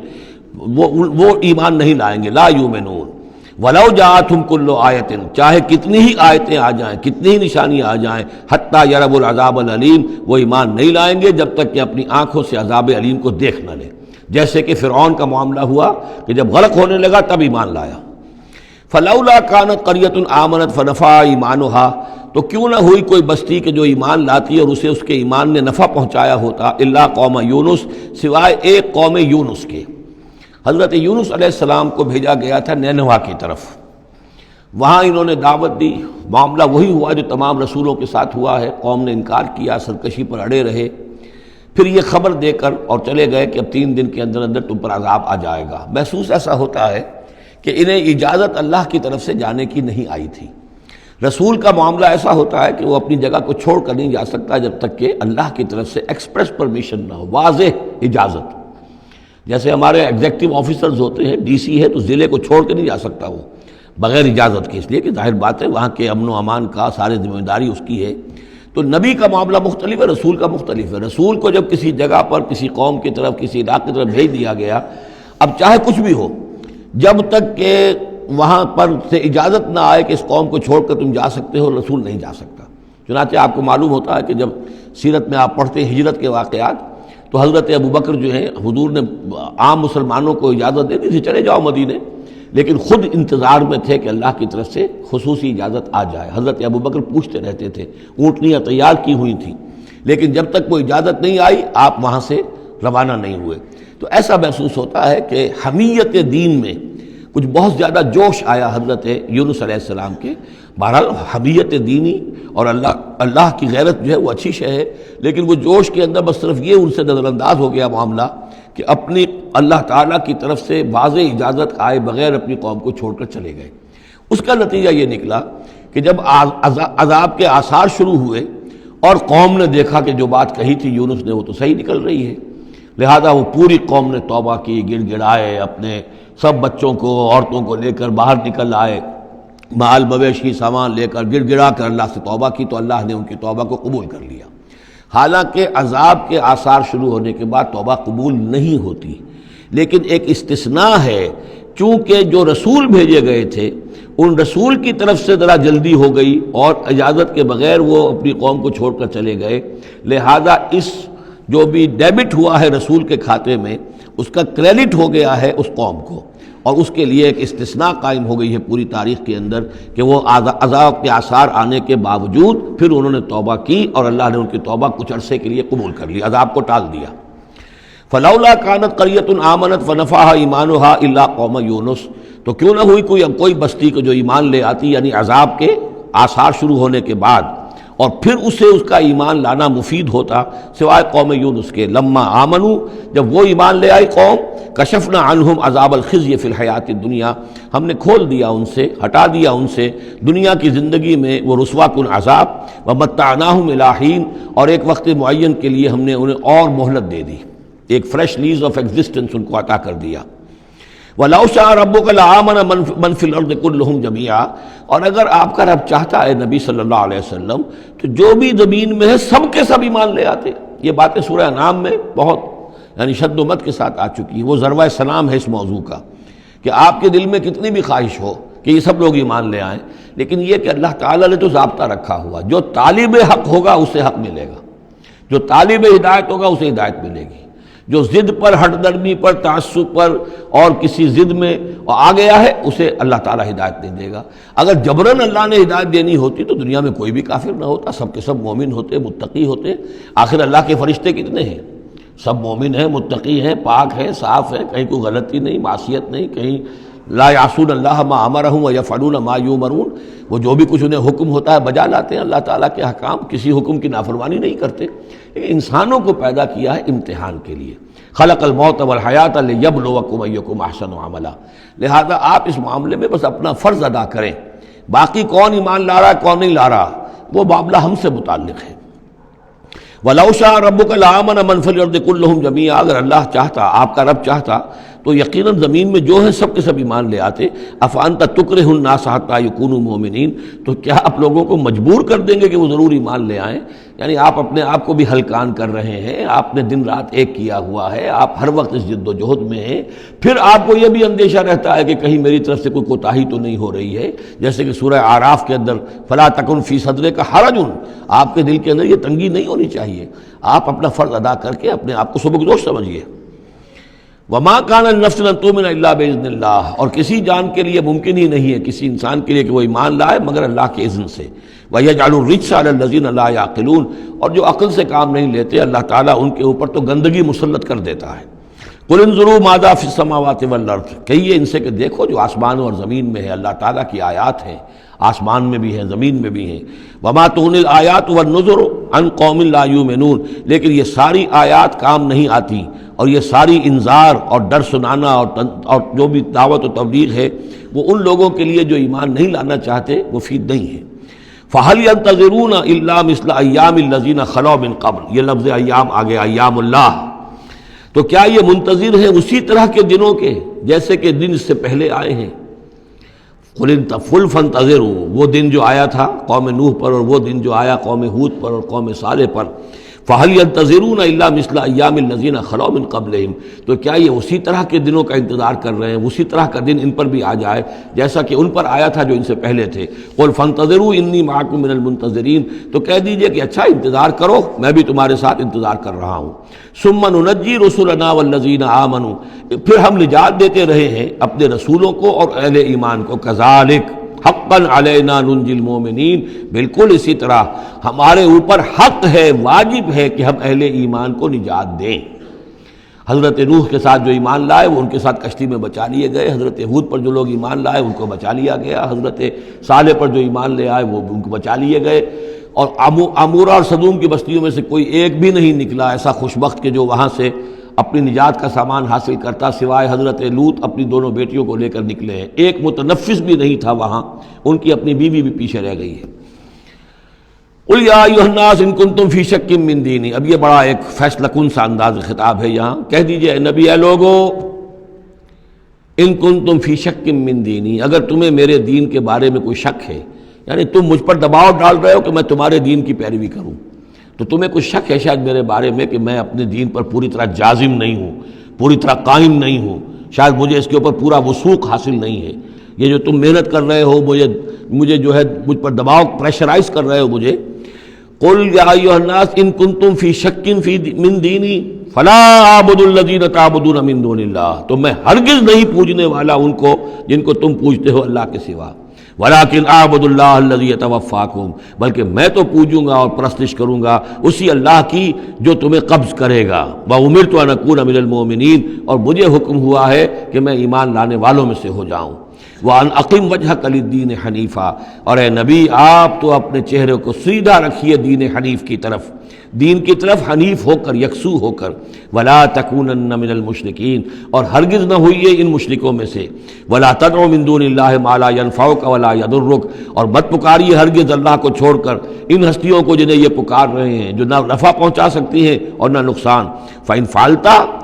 وہ ایمان نہیں لائیں گے. لا یؤمنون ولو جاءتہم کل آیۃ، چاہے کتنی ہی آیتیں آ جائیں، کتنی ہی نشانیاں آ جائیں. حتیٰ یروا العذاب العلیم، وہ ایمان نہیں لائیں گے جب تک کہ اپنی آنکھوں سے عذاب علیم کو دیکھ نہ لیں. جیسے کہ فرعون کا معاملہ ہوا کہ جب غرق ہونے لگا تب ایمان لایا. فلولا کانت قریۃ آمنت فنفعها ایمانها، تو کیوں نہ ہوئی کوئی بستی کہ جو ایمان لاتی اور اسے اس کے ایمان نے نفع پہنچایا ہوتا. الا قوم یونس، سوائے ایک قوم یونس کے. حضرت یونس علیہ السلام کو بھیجا گیا تھا نینوا کی طرف، وہاں انہوں نے دعوت دی. معاملہ وہی ہوا جو تمام رسولوں کے ساتھ ہوا ہے، قوم نے انکار کیا، سرکشی پر اڑے رہے. پھر یہ خبر دے کر اور چلے گئے کہ اب 3 دن کے اندر اندر تم پر عذاب آ جائے گا. محسوس ایسا ہوتا ہے کہ انہیں اجازت اللہ کی طرف سے جانے کی نہیں آئی تھی. رسول کا معاملہ ایسا ہوتا ہے کہ وہ اپنی جگہ کو چھوڑ کر نہیں جا سکتا جب تک کہ اللہ کی طرف سے ایکسپریس پرمیشن نہ ہو، واضح اجازت. جیسے ہمارے ایگزیکٹو آفیسرز ہوتے ہیں، ڈی سی ہے تو ضلع کو چھوڑ کے نہیں جا سکتا وہ بغیر اجازت کے، اس لیے کہ ظاہر بات ہے وہاں کے امن و امان کا سارے ذمہ داری اس کی ہے. تو نبی کا معاملہ مختلف ہے، رسول کا مختلف ہے. رسول کو جب کسی جگہ پر کسی قوم کی طرف کسی علاقے کی طرف بھیج دیا گیا، اب چاہے کچھ بھی ہو، جب تک کہ وہاں پر سے اجازت نہ آئے کہ اس قوم کو چھوڑ کر تم جا سکتے ہو، رسول نہیں جا سکتا. چنانچہ آپ کو معلوم ہوتا ہے کہ جب سیرت میں آپ پڑھتے ہیں ہجرت کے واقعات، تو حضرت ابوبکر جو ہیں، حضور نے عام مسلمانوں کو اجازت دے دی تھی چلے جاؤ مدینے، لیکن خود انتظار میں تھے کہ اللہ کی طرف سے خصوصی اجازت آ جائے. حضرت ابوبکر پوچھتے رہتے تھے، اونٹنیاں تیار کی ہوئی تھیں، لیکن جب تک وہ اجازت نہیں آئی آپ وہاں سے روانہ نہیں ہوئے. تو ایسا محسوس ہوتا ہے کہ حمیت دین میں کچھ بہت زیادہ جوش آیا حضرت یونس علیہ السلام کے. بہرحال حمیت دینی اور اللہ کی غیرت جو ہے وہ اچھی شے ہے، لیکن وہ جوش کے اندر بس صرف یہ ان سے نظر انداز ہو گیا معاملہ کہ اپنی اللہ تعالیٰ کی طرف سے واضح اجازت آئے بغیر اپنی قوم کو چھوڑ کر چلے گئے. اس کا نتیجہ یہ نکلا کہ جب عذاب کے آثار شروع ہوئے اور قوم نے دیکھا کہ جو بات کہی تھی یونس نے وہ تو صحیح نکل رہی ہے، لہذا وہ پوری قوم نے توبہ کی، گڑ گڑائے، اپنے سب بچوں کو عورتوں کو لے کر باہر نکل آئے، مال مویشی سامان لے کر گڑ گڑا کر اللہ سے توبہ کی، تو اللہ نے ان کی توبہ کو قبول کر لیا. حالانکہ عذاب کے آثار شروع ہونے کے بعد توبہ قبول نہیں ہوتی، لیکن ایک استثناء ہے، چونکہ جو رسول بھیجے گئے تھے ان رسول کی طرف سے ذرا جلدی ہو گئی اور اجازت کے بغیر وہ اپنی قوم کو چھوڑ کر چلے گئے، لہذا اس جو بھی ڈیبٹ ہوا ہے رسول کے کھاتے میں اس کا کریڈٹ ہو گیا ہے اس قوم کو، اور اس کے لیے ایک استثناء قائم ہو گئی ہے پوری تاریخ کے اندر کہ وہ عذاب کے آثار آنے کے باوجود پھر انہوں نے توبہ کی اور اللہ نے ان کی توبہ کچھ عرصے کے لیے قبول کر لی، عذاب کو ٹال دیا. فلولا كانت قرية آمنت فنفعها ایمانها الا قوم یونس، تو کیوں نہ ہوئی کوئی بستی کو جو ایمان لے آتی، یعنی عذاب کے آثار شروع ہونے کے بعد اور پھر اسے اس کا ایمان لانا مفید ہوتا، سوائے قوم یونس کے. لما آمنوا، جب وہ ایمان لے آئی قوم، کشفنا عنہم عذاب الخزي فی الحیات الدنیا، ہم نے کھول دیا ان سے، ہٹا دیا ان سے دنیا کی زندگی میں وہ رسوا کن عذاب، ومتعناہم الی حین، اور ایک وقت معین کے لیے ہم نے انہیں اور مہلت دے دی، ایک فریش لیز آف ایگزسٹنس ان کو عطا کر دیا. وَلَوْ شَاءَ رَبُّكَ لَآمَنَ مَنْ فِي الْأَرْضِ كُلُّهُمْ جَمِيعًا، اور اگر آپ کا رب چاہتا ہے نبی صلی اللہ علیہ وسلم تو جو بھی زمین میں ہے سب کے سب ایمان لے آتے. یہ باتیں سورہ انعام میں بہت یعنی شد و مت کے ساتھ آ چکی ہیں. وہ ذروہ سلام ہے اس موضوع کا کہ آپ کے دل میں کتنی بھی خواہش ہو کہ یہ سب لوگ ایمان لے آئیں، لیکن یہ کہ اللہ تعالیٰ نے تو ضابطہ رکھا ہوا، جو طالب حق ہوگا اسے حق ملے گا، جو طالب ہدایت ہوگا اسے ہدایت ملے گی. جو ضد پر، ہٹ درمی پر، تعصب پر اور کسی ضد میں آ گیا ہے اسے اللہ تعالیٰ ہدایت نہیں دے گا. اگر جبراً اللہ نے ہدایت دینی ہوتی تو دنیا میں کوئی بھی کافر نہ ہوتا، سب کے سب مومن ہوتے، متقی ہوتے. آخر اللہ کے فرشتے کتنے ہیں؟ سب مومن ہیں، متقی ہیں، پاک ہیں، صاف ہیں، کہیں کوئی غلطی نہیں، معصیت نہیں، کہیں لا یعصون اللہ ما امرہم ویفعلون ما یؤمرون، وہ جو بھی کچھ انہیں حکم ہوتا ہے بجا لاتے ہیں اللہ تعالیٰ کے احکام، کسی حکم کی نافرمانی نہیں کرتے. انسانوں کو پیدا کیا ہے امتحان کے لیے. خلق الموت والحیات لیبلوکم ایکم احسن عملا، لہذا آپ اس معاملے میں بس اپنا فرض ادا کریں، باقی کون ایمان لا رہا ہے کون نہیں لا رہا وہ معاملہ ہم سے متعلق ہے. وَلَوْ شَاءَ رَبُّكَ لَآمَنَ مَنْ فِي الْأَرْضِ كُلُّهُمْ جَمِيعًا، اگر اللہ چاہتا، آپ کا رب چاہتا تو یقیناً زمین میں جو ہے سب کے سب ایمان لے آتے. افانت تکرہ الناس حتی یکونوا مومنین، تو کیا آپ لوگوں کو مجبور کر دیں گے کہ وہ ضرور ایمان لے آئیں؟ یعنی آپ اپنے آپ کو بھی ہلکان کر رہے ہیں، آپ نے دن رات ایک کیا ہوا ہے، آپ ہر وقت اس جد و جہد میں ہیں، پھر آپ کو یہ بھی اندیشہ رہتا ہے کہ کہیں میری طرف سے کوئی کوتاہی تو نہیں ہو رہی ہے. جیسے کہ سورہ اعراف کے اندر فلا تکن فی صدرک حرج، آپ کے دل کے اندر یہ تنگی نہیں ہونی چاہیے. آپ اپنا فرض ادا کر کے اپنے آپ کو سبکدوش سمجھیے. وما کان لنفس ان تؤمن الا باذن اللہ، اور کسی جان کے لیے ممکن ہی نہیں ہے، کسی انسان کے لیے کہ وہ ایمان لائے مگر اللہ کے اذن سے. وَيَجْعَلُ الرِّجْسَ عَلَى الَّذِينَ لَا يَعْقِلُونَ، اور جو عقل سے کام نہیں لیتے اللہ تعالیٰ ان کے اوپر تو گندگی مسلط کر دیتا ہے. قُلِ انظُرُوا مَاذَا فِي السَّمَاوَاتِ وَالْأَرْضِ، کہیے ان سے کہ دیکھو جو آسمانوں اور زمین میں ہے اللہ تعالیٰ کی آیات ہیں، آسمان میں بھی ہیں زمین میں بھی ہیں. وَمَا تُغْنِي الْآيَاتُ وَالنُّذُرُ عَنْ قَوْمٍ لَا يُؤْمِنُونَ، لیکن یہ ساری آیات کام نہیں آتی اور یہ ساری انذار اور ڈر سنانا اور جو بھی دعوت و تبلیغ ہے وہ ان لوگوں کے لیے جو ایمان نہیں لانا چاہتے مفید نہیں ہے. فَهَلْ يَنْتَظِرُونَ إِلَّا مِثْلَ أَيَّامِ الَّذِينَ خَلَوْا مِنْ قَبْلُ، یہ لفظ ایام آگے ایام اللہ، تو کیا یہ منتظر ہیں اسی طرح کے دنوں کے جیسے کہ دن اس سے پہلے آئے ہیں. قُلْ فَانْتَظِرُوا، وہ دن جو آیا تھا قوم نوح پر اور وہ دن جو آیا قوم ہود پر اور قوم صالح پر. فَهَلْ يَنْتَظِرُونَ إِلَّا مِثْلَ أَيَّامِ الَّذِينَ خَلَوْا مِنْ قَبْلِهِمْ، تو کیا یہ اسی طرح کے دنوں کا انتظار کر رہے ہیں، اسی طرح کا دن ان پر بھی آ جائے جیسا کہ ان پر آیا تھا جو ان سے پہلے تھے. قُلْ فَانْتَظِرُوا إِنِّي مَعَكُم مِّنَ الْمُنتَظِرِينَ، تو کہہ دیجئے کہ اچھا انتظار کرو میں بھی تمہارے ساتھ انتظار کر رہا ہوں. ثُمَّ نُنَجِّي رُسُلَنَا وَالَّذِينَ آمَنُوا، پھر ہم نجات دیتے رہے ہیں اپنے رسولوں کو اور اہل ایمان کو. كَذَلِكَ حقاً علینا ننجی المومنین، بالکل اسی طرح ہمارے اوپر حق ہے، واجب ہے کہ ہم اہل ایمان کو نجات دیں. حضرت نوح کے ساتھ جو ایمان لائے وہ ان کے ساتھ کشتی میں بچا لیے گئے، حضرت ہود پر جو لوگ ایمان لائے ان کو بچا لیا گیا، حضرت صالح پر جو ایمان لے آئے وہ ان کو بچا لیے گئے، اور عمورہ اور صدوم کی بستیوں میں سے کوئی ایک بھی نہیں نکلا ایسا خوشبخت کہ جو وہاں سے اپنی نجات کا سامان حاصل کرتا، سوائے حضرت لوط اپنی دونوں بیٹیوں کو لے کر نکلے ہیں، ایک متنفس بھی نہیں تھا وہاں، ان کی اپنی بیوی بھی پیچھے رہ گئی ہے۔ قل یا ایھا الناس ان کنتم فی شک من دینی، اب یہ بڑا ایک فیصلہ کن سا انداز خطاب ہے یہاں، کہہ دیجئے اے نبی، اے لوگو، ان کنتم فی شک من دینی، اگر تمہیں میرے دین کے بارے میں کوئی شک ہے، یعنی تم مجھ پر دباؤ ڈال رہے ہو کہ میں تمہارے دین کی پیروی کروں، تو تمہیں کچھ شک ہے شاید میرے بارے میں کہ میں اپنے دین پر پوری طرح جازم نہیں ہوں، پوری طرح قائم نہیں ہوں، شاید مجھے اس کے اوپر پورا وثوق حاصل نہیں ہے، یہ جو تم محنت کر رہے ہو، مجھے جو ہے مجھ پر دباؤ پریشرائز کر رہے ہو مجھے، قل یا ایھا الناس ان کنتم فی شک من دینی فلا اعبد الذین تعبدون من دون اللہ، تو میں ہرگز نہیں پوجنے والا ان کو جن کو تم پوجتے ہو اللہ کے سوا، ولیکن اعبد اللہ الذی یتوفاکم، بلکہ میں تو پوجوں گا اور پرستش کروں گا اسی اللہ کی جو تمہیں قبض کرے گا، وامرت ان اکون من المؤمنین، اور مجھے حکم ہوا ہے کہ میں ایمان لانے والوں میں سے ہو جاؤں، وَأَنْ أَقِمْ وَجْهَكَ لِلدِّينِ حَنِيفًا، اور اے نبی آپ تو اپنے چہرے کو سیدھا رکھیے دین حنیف کی طرف، دین کی طرف حنیف ہو کر، یکسو ہو کر، وَلَا تَكُونَنَّ مِنَ الْمُشْرِكِينَ، اور ہرگز نہ ہوئیے ان مشرکوں میں سے، وَلَا تَدْعُ مِن دُونِ اللَّهِ مَا لَا يَنفَعُكَ وَلَا يَضُرُّكَ، اور مت پکاریے ہرگز اللہ کو چھوڑ کر ان ہستیوں کو جنہیں یہ پکار رہے ہیں جو نہ نفع پہنچا سکتی ہیں اور نہ نقصان، فَإِنْ فَعَلْتَ،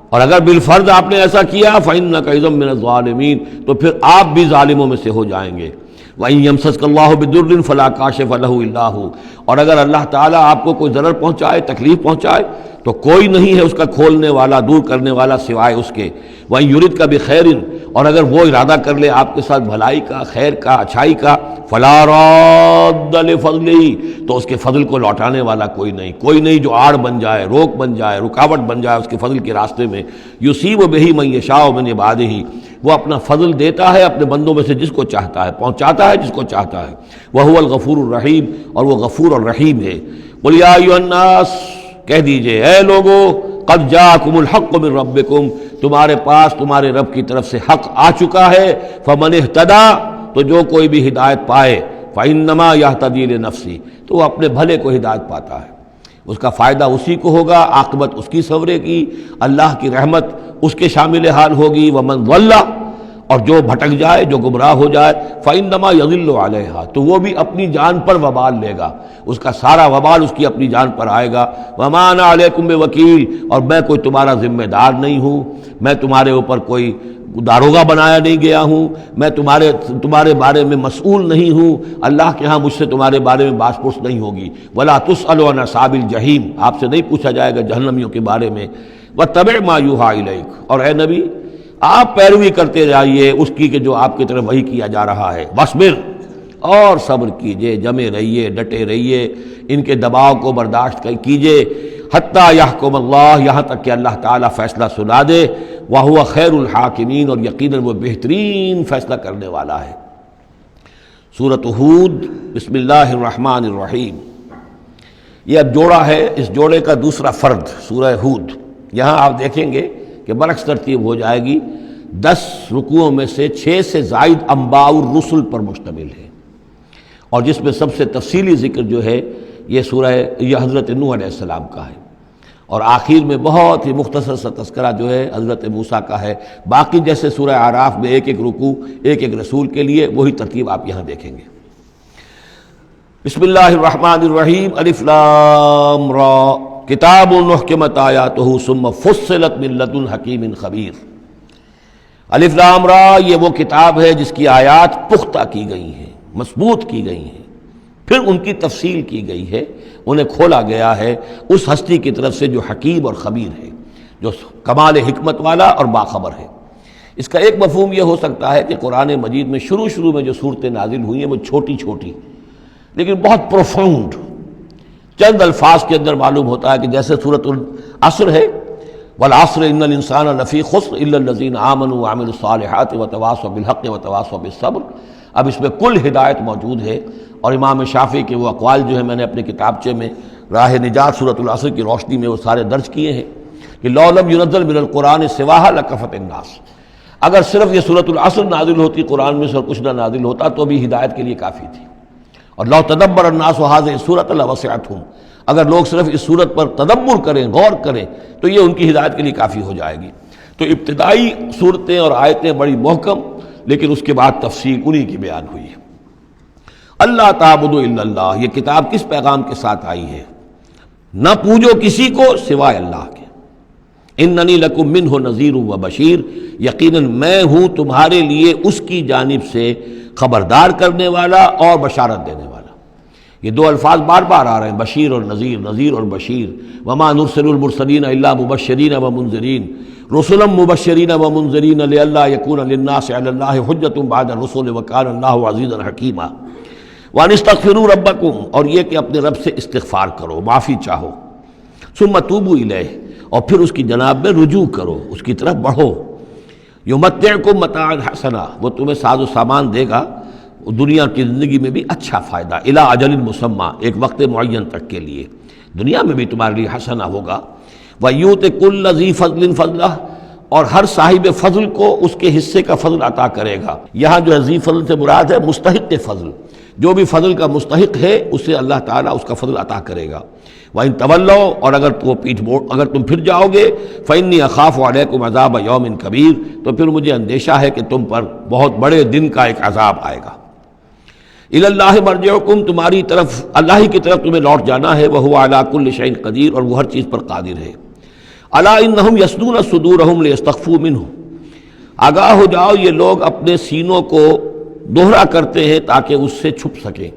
اور اگر بالفرض آپ نے ایسا کیا، فَإِنَّكَ إِذًا مِّنَ الظَّالِمِينَ، تو پھر آپ بھی ظالموں میں سے ہو جائیں گے، وَإِن يَمْسَسْكَ اللَّهُ بِضُرٍّ فَلَا كَاشِفَ لَهُ إِلَّا هُوَ، اور اگر اللہ تعالیٰ آپ کو کوئی ضرر پہنچائے، تکلیف پہنچائے، تو کوئی نہیں ہے اس کا کھولنے والا، دور کرنے والا سوائے اس کے، وَإِن يُرِدْكَ بِخَيْرٍ، اور اگر وہ ارادہ کر لے آپ کے ساتھ بھلائی کا، خیر کا، اچھائی کا، فَلَا رَادَّ لِفَضْلِهِ، تو اس کے فضل کو لوٹانے والا کوئی نہیں جو آڑ بن جائے، روک بن جائے، رکاوٹ بن جائے اس کے فضل کے راستے میں، یُصِیبُ بِهِ مَن یَشَاءُ مِنْ عِبَادِهِ، وہ اپنا فضل دیتا ہے اپنے بندوں میں سے جس کو چاہتا ہے، پہنچاتا ہے جس کو چاہتا ہے، وَهُوَ الْغَفُورُ الرَّحِيمُ، اور وہ غفور اور رحیم ہے۔ قُلْ یَا أَیُّهَا النَّاسُ، کہہ دیجئے اے لوگو، قَدْ جَاءَکُمُ الْحَقُّ مِن رَبِّکُم، تمہارے پاس تمہارے رب کی طرف سے حق آ چکا ہے، فَمَنِ اهْتَدَىٰ، تو جو کوئی بھی ہدایت پائے، فَإِنَّمَا يَهْتَدِي لِنَفْسِهِ، تو وہ اپنے بھلے کو ہدایت پاتا ہے، اس کا فائدہ اسی کو ہوگا، عاقبت اس کی سنورے گی، اللہ کی رحمت اس کے شامل حال ہوگی، وَمَنْ ضَلَّ، اور جو بھٹک جائے، جو گمراہ ہو جائے، فَإِنَّمَا يَضِلُّ عَلَيْهَا، تو وہ بھی اپنی جان پر وبال لے گا، اس کا سارا وبال اس کی اپنی جان پر آئے گا، وَمَا أَنَا عَلَيْكُمْ بِوَكِيلٍ، اور میں کوئی تمہارا ذمہ دار نہیں ہوں، میں تمہارے اوپر کوئی داروغہ بنایا نہیں گیا ہوں، میں تمہارے بارے میں مسئول نہیں ہوں، اللہ کے ہاں مجھ سے تمہارے بارے میں باس پرس نہیں ہوگی، وَلَا تُسْأَلُ عَنْ أَصْحَابِ الْجَحِيمِ، آپ سے نہیں پوچھا جائے گا جہنمیوں کے بارے میں، وَاتَّبِعْ مَا يُوحَىٰ إِلَيْكَ، اور اے نبی آپ پیروی کرتے جائیے اس کی کہ جو آپ کی طرف وحی کیا جا رہا ہے، وَاصْبِرْ، اور صبر کیجئے، جمے رہیے، ڈٹے رہیے، ان کے دباؤ کو برداشت کیجئے، حتیٰ یحکم اللہ، یہاں تک کہ اللہ تعالیٰ فیصلہ سنا دے، وَهُوَ خَيْرُ الْحَاكِمِينَ، اور یقیناً وہ بہترین فیصلہ کرنے والا ہے۔ سورۃ ہود، بسم اللہ الرحمن الرحیم، یہ اب جوڑا ہے، اس جوڑے کا دوسرا فرد سورہ ہود، یہاں آپ دیکھیں گے کہ برعکس ترتیب ہو جائے گی، 10 رکوعوں میں سے 6 سے زائد انباء الرسل پر مشتمل ہے، اور جس میں سب سے تفصیلی ذکر جو ہے یہ حضرت نوح علیہ السلام کا ہے، اور آخر میں بہت ہی مختصر سا تذکرہ جو ہے حضرت موسیٰ کا ہے، باقی جیسے سورہ اعراف میں ایک ایک رکوع ایک ایک رسول کے لیے، وہی ترتیب آپ یہاں دیکھیں گے۔ بسم اللہ الرحمن الرحیم، الف لام را، کتاب احکمت آیاتہ ثم فصلت من لدن حکیم خبیر۔ الف لام را، یہ وہ کتاب ہے جس کی آیات پختہ کی گئی ہیں، مضبوط کی گئی ہیں، پھر ان کی تفصیل کی گئی ہے، انہیں کھولا گیا ہے اس ہستی کی طرف سے جو حکیم اور خبیر ہے، جو کمال حکمت والا اور باخبر ہے۔ اس کا ایک مفہوم یہ ہو سکتا ہے کہ قرآن مجید میں شروع میں جو صورتیں نازل ہوئی ہیں وہ چھوٹی چھوٹی لیکن بہت پروفاؤنڈ، چند الفاظ کے اندر معلوم ہوتا ہے کہ جیسے سورۃ العصر ہے، والعصر ان الانسان لفی خسر الا الذین آمنوا وعملوا الصالحات وتواصوا بالحق وتواصوا بالصبر، اب اس میں کل ہدایت موجود ہے، اور امام شافعی کے وہ اقوال جو ہیں میں نے اپنے کتابچے میں راہ نجات سورۃ العصر کی روشنی میں وہ سارے درج کیے ہیں، کہ لو لم ينزل من القرآن سواها لکفت الناس، اگر صرف یہ سورۃ العصر نازل ہوتی قرآن میں سے اور کچھ نہ نازل ہوتا تو بھی ہدایت کے لیے کافی تھی. اور لو تدبر الناس هذه السورۃ لوسعتهم، اگر لوگ صرف اس صورت پر تدبر کریں، غور کریں، تو یہ ان کی ہدایت کے لیے کافی ہو جائے گی. تو ابتدائی صورتیں اور آیتیں بڑی محکم، لیکن اس کے بعد تفصیل انہی کی بیان ہوئی ہے. اللہ تعبدوا الا اللہ، یہ کتاب کس پیغام کے ساتھ آئی ہے؟ نہ پوجو کسی کو سوائے اللہ کے. اننی لکم منہ نذیر و بشیر، یقیناً میں ہوں تمہارے لیے اس کی جانب سے خبردار کرنے والا اور بشارت دینے والا. یہ دو الفاظ بار بار آ رہے ہیں، بشیر اور نذیر، نذیر اور بشیر. وما نرسل المرسلین الا مبشرین و منذرین، رسلا مبشرین و منذرین لئلا یکون للناس علی اللہ حجۃ بعد الرسل وکان اللہ عزیزا حکیما. وان استغفروا ربکم، اور یہ کہ اپنے رب سے استغفار کرو، معافی چاہو. ثم توبوا الیہ، اور پھر اس کی جناب میں رجوع کرو، اس کی طرف بڑھو. یمتعکم متاعا حسنا، وہ تمہیں ساز و سامان دے گا دنیا کی زندگی میں بھی اچھا فائدہ، الی اجل مسمى، ایک وقت معین تک کے لیے، دنیا میں بھی تمہارے لیے حسنہ ہوگا. ویؤت کل ذی فضل فضلہ، اور ہر صاحب فضل کو اس کے حصے کا فضل عطا کرے گا. یہاں جو ہے ذی فضل سے مراد ہے مستحق فضل، جو بھی فضل کا مستحق ہے اسے اللہ تعالیٰ اس کا فضل عطا کرے گا. وَإِن تَوَلَّوْا، اور اگر تم پھر جاؤ گے، فَإِنِّي أَخَافُ عَلَيْكُمْ عَذَابَ يَوْمٍ كَبِيرٍ، تو پھر مجھے اندیشہ ہے کہ تم پر بہت بڑے دن کا ایک عذاب آئے گا. إِلَى اللَّهِ مَرْجِعُكُمْ، تمہاری طرف اللہ ہی کی طرف تمہیں لوٹ جانا ہے. وَهُوَ عَلَى كُلِّ شَيْءٍ قَدِيرٌ، اور وہ ہر چیز پر قادر ہے. أَلَا إِنَّهُمْ يَثْنُونَ صُدُورَهُمْ لِيَسْتَخْفُوا مِنْهُ، آگاہ ہو جاؤ یہ لوگ اپنے سینوں کو دوہرا کرتے ہیں تاکہ اس سے چھپ سکیں.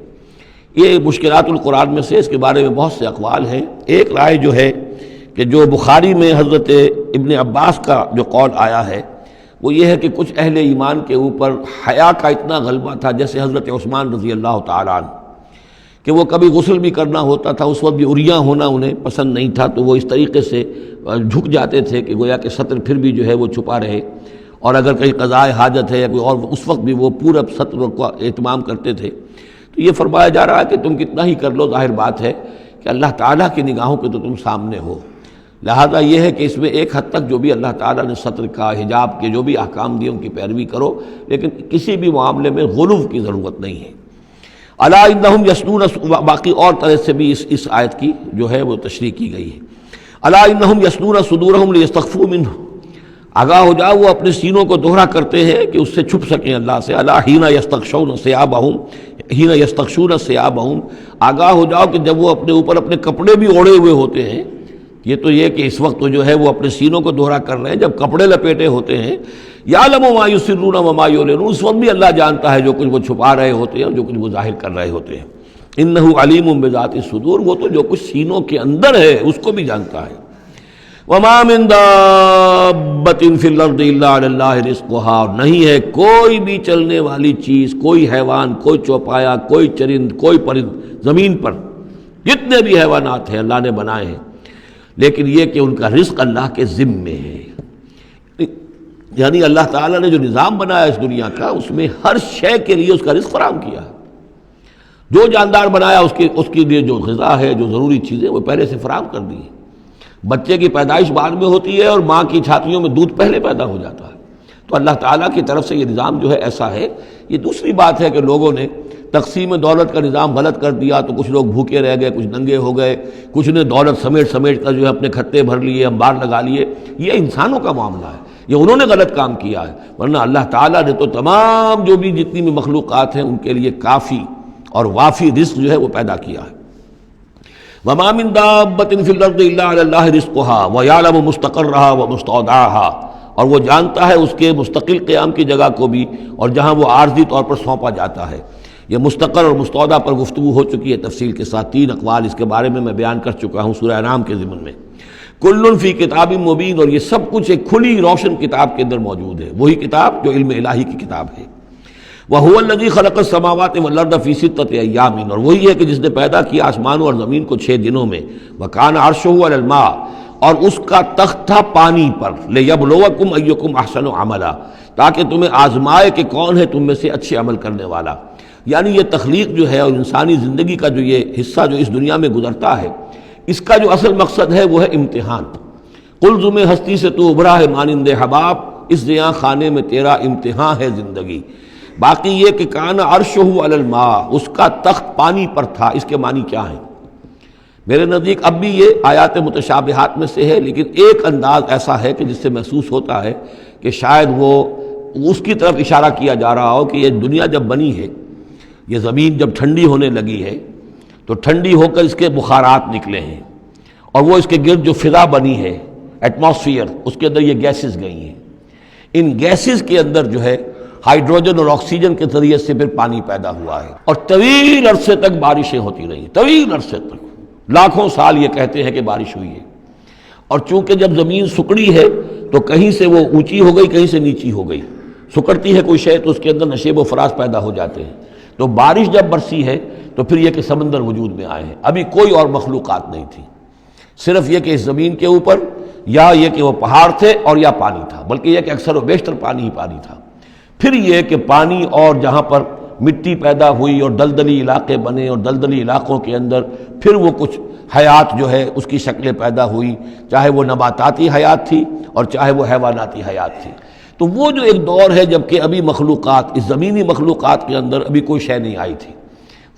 یہ مشکلات القرآن میں سے، اس کے بارے میں بہت سے اقوال ہیں. ایک رائے جو ہے کہ جو بخاری میں حضرت ابن عباس کا جو قول آیا ہے وہ یہ ہے کہ کچھ اہل ایمان کے اوپر حیا کا اتنا غلبہ تھا، جیسے حضرت عثمان رضی اللہ تعالیٰ عنہ، کہ وہ کبھی غسل بھی کرنا ہوتا تھا، اس وقت بھی عریاں ہونا انہیں پسند نہیں تھا، تو وہ اس طریقے سے جھک جاتے تھے کہ گویا کہ سطر پھر بھی جو ہے وہ چھپا رہے. اور اگر کہیں قضاء حاجت ہے یا کوئی اور، اس وقت بھی وہ پورا سطر کا اہتمام کرتے تھے. تو یہ فرمایا جا رہا ہے کہ تم کتنا ہی کر لو، ظاہر بات ہے کہ اللہ تعالیٰ کی نگاہوں کے تو تم سامنے ہو. لہذا یہ ہے کہ اس میں ایک حد تک جو بھی اللہ تعالیٰ نے سطر کا، حجاب کے جو بھی احکام دیے ان کی پیروی کرو، لیکن کسی بھی معاملے میں غلو کی ضرورت نہیں ہے. الا انہم یثنون، باقی اور طرح سے بھی اس آیت کی جو ہے وہ تشریح کی گئی ہے. الا انہم یثنون صدورہم لیستخفوا منہ، آگاہ ہو جاؤ وہ اپنے سینوں کو دوہرا کرتے ہیں کہ اس سے چھپ سکیں اللہ سے. الا حین یستغشون ثیابہم، حین یستغشون ثیابہم، آگاہ ہو جاؤ کہ جب وہ اپنے اوپر اپنے کپڑے بھی اوڑھے ہوئے ہوتے ہیں. یہ تو یہ کہ اس وقت تو جو ہے وہ اپنے سینوں کو دوہرا کر رہے ہیں، جب کپڑے لپیٹے ہوتے ہیں. یعلم ما یسرون وما یعلنون، اس وقت بھی اللہ جانتا ہے جو کچھ وہ چھپا رہے ہوتے ہیں اور جو کچھ وہ ظاہر کر رہے ہوتے ہیں. انہ علیم بذات الصدور، وہ تو جو کچھ سینوں کے اندر ہے اس کو بھی جانتا ہے. وما من دابۃ فی الارض الا علی اللہ رزقها، اور نہیں ہے کوئی بھی چلنے والی چیز، کوئی حیوان، کوئی چوپایا، کوئی چرند، کوئی پرند زمین پر، جتنے بھی حیوانات ہیں اللہ نے بنائے ہیں، لیکن یہ کہ ان کا رزق اللہ کے ذمے ہے. یعنی اللہ تعالیٰ نے جو نظام بنایا اس دنیا کا، اس میں ہر شے کے لیے اس کا رزق فراہم کیا ہے. جو جاندار بنایا اس کے لیے جو غذا ہے، جو ضروری چیزیں وہ پہلے سے فراہم کر دی ہیں. بچے کی پیدائش بعد میں ہوتی ہے اور ماں کی چھاتیوں میں دودھ پہلے پیدا ہو جاتا ہے. تو اللہ تعالیٰ کی طرف سے یہ نظام جو ہے ایسا ہے. یہ دوسری بات ہے کہ لوگوں نے تقسیم دولت کا نظام غلط کر دیا، تو کچھ لوگ بھوکے رہ گئے، کچھ ننگے ہو گئے، کچھ نے دولت سمیٹ کر جو ہے اپنے کھتے بھر لیے، انبار لگا لیے. یہ انسانوں کا معاملہ ہے، یہ انہوں نے غلط کام کیا ہے. ورنہ اللہ تعالیٰ نے تو تمام جو بھی جتنی بھی مخلوقات ہیں ان کے لیے کافی اور وافی رزق جو ہے وہ پیدا کیا ہے. وما من دابۃ فی الارض الا علی اللہ رزقها ویعلم مستقرها ومستودعها، اور وہ جانتا ہے اس کے مستقل قیام کی جگہ کو بھی اور جہاں وہ عارضی طور پر سونپا جاتا ہے. یہ مستقر اور مستودع پر گفتگو ہو چکی ہے تفصیل کے ساتھ. 3 اقوال اس کے بارے میں بیان کر چکا ہوں سورہ انعام کے ضمن میں. کل فی کتاب مبین، اور یہ سب کچھ ایک کھلی روشن کتاب کے اندر موجود ہے، وہی کتاب جو علم الہی کی کتاب ہے. وَهُوَ الَّذِي خَلَقَ السَّمَاوَاتِ وَالْأَرْضَ فِي سِتَّةِ أَيَّامٍ، اور وہی ہے کہ جس نے پیدا کیا آسمانوں اور زمین کو 6 دنوں میں. وَكَانَ عَرْشُهُ عَلَى الْمَاءِ، اور اس کا تخت تھا پانی پر. لِيَبْلُوَكُمْ أَيُّكُمْ أَحْسَنُ عَمَلًا، تاکہ تمہیں آزمائے کہ کون ہے تم میں سے اچھے عمل کرنے والا. یعنی یہ تخلیق جو ہے اور انسانی زندگی کا جو یہ حصہ جو اس دنیا میں گزرتا ہے، اس کا جو اصل مقصد ہے وہ ہے امتحان. قلزم ہستی سے تو ابھرا ہے مانند حباب، اس زیاں خانے میں تیرا امتحان ہے زندگی۔ باقی یہ کہ کان عرشہ علی الماء، اس کا تخت پانی پر تھا، اس کے معنی کیا ہیں؟ میرے نزدیک اب بھی یہ آیات متشابہات میں سے ہے، لیکن ایک انداز ایسا ہے کہ جس سے محسوس ہوتا ہے کہ شاید وہ اس کی طرف اشارہ کیا جا رہا ہو کہ یہ دنیا جب بنی ہے، یہ زمین جب ٹھنڈی ہونے لگی ہے تو ٹھنڈی ہو کر اس کے بخارات نکلے ہیں، اور وہ اس کے گرد جو فضا بنی ہے، ایٹماسفیئر، اس کے اندر یہ گیسز گئی ہیں۔ ان گیسز کے اندر جو ہے ہائیڈروجن اور آکسیجن کے ذریعے سے پھر پانی پیدا ہوا ہے، اور طویل عرصے تک بارشیں ہوتی رہیں، طویل عرصے تک، لاکھوں سال یہ کہتے ہیں کہ بارش ہوئی ہے۔ اور چونکہ جب زمین سکڑی ہے تو کہیں سے وہ اونچی ہو گئی، کہیں سے نیچی ہو گئی، سکڑتی ہے کوئی شے تو اس کے اندر نشیب و فراز پیدا ہو جاتے ہیں، تو بارش جب برسی ہے تو پھر یہ کہ سمندر وجود میں آئے ہیں۔ ابھی کوئی اور مخلوقات نہیں تھی، صرف یہ کہ اس زمین کے اوپر یا یہ کہ وہ پہاڑ تھے اور یا پانی تھا، بلکہ یہ کہ اکثر و بیشتر پانی ہی پانی تھا۔ پھر یہ کہ پانی اور جہاں پر مٹی پیدا ہوئی اور دلدلی علاقے بنے، اور دلدلی علاقوں کے اندر پھر وہ کچھ حیات جو ہے اس کی شکلیں پیدا ہوئی، چاہے وہ نباتاتی حیات تھی اور چاہے وہ حیواناتی حیات تھی۔ تو وہ جو ایک دور ہے جب کہ ابھی مخلوقات، اس زمینی مخلوقات کے اندر ابھی کوئی شے نہیں آئی تھی،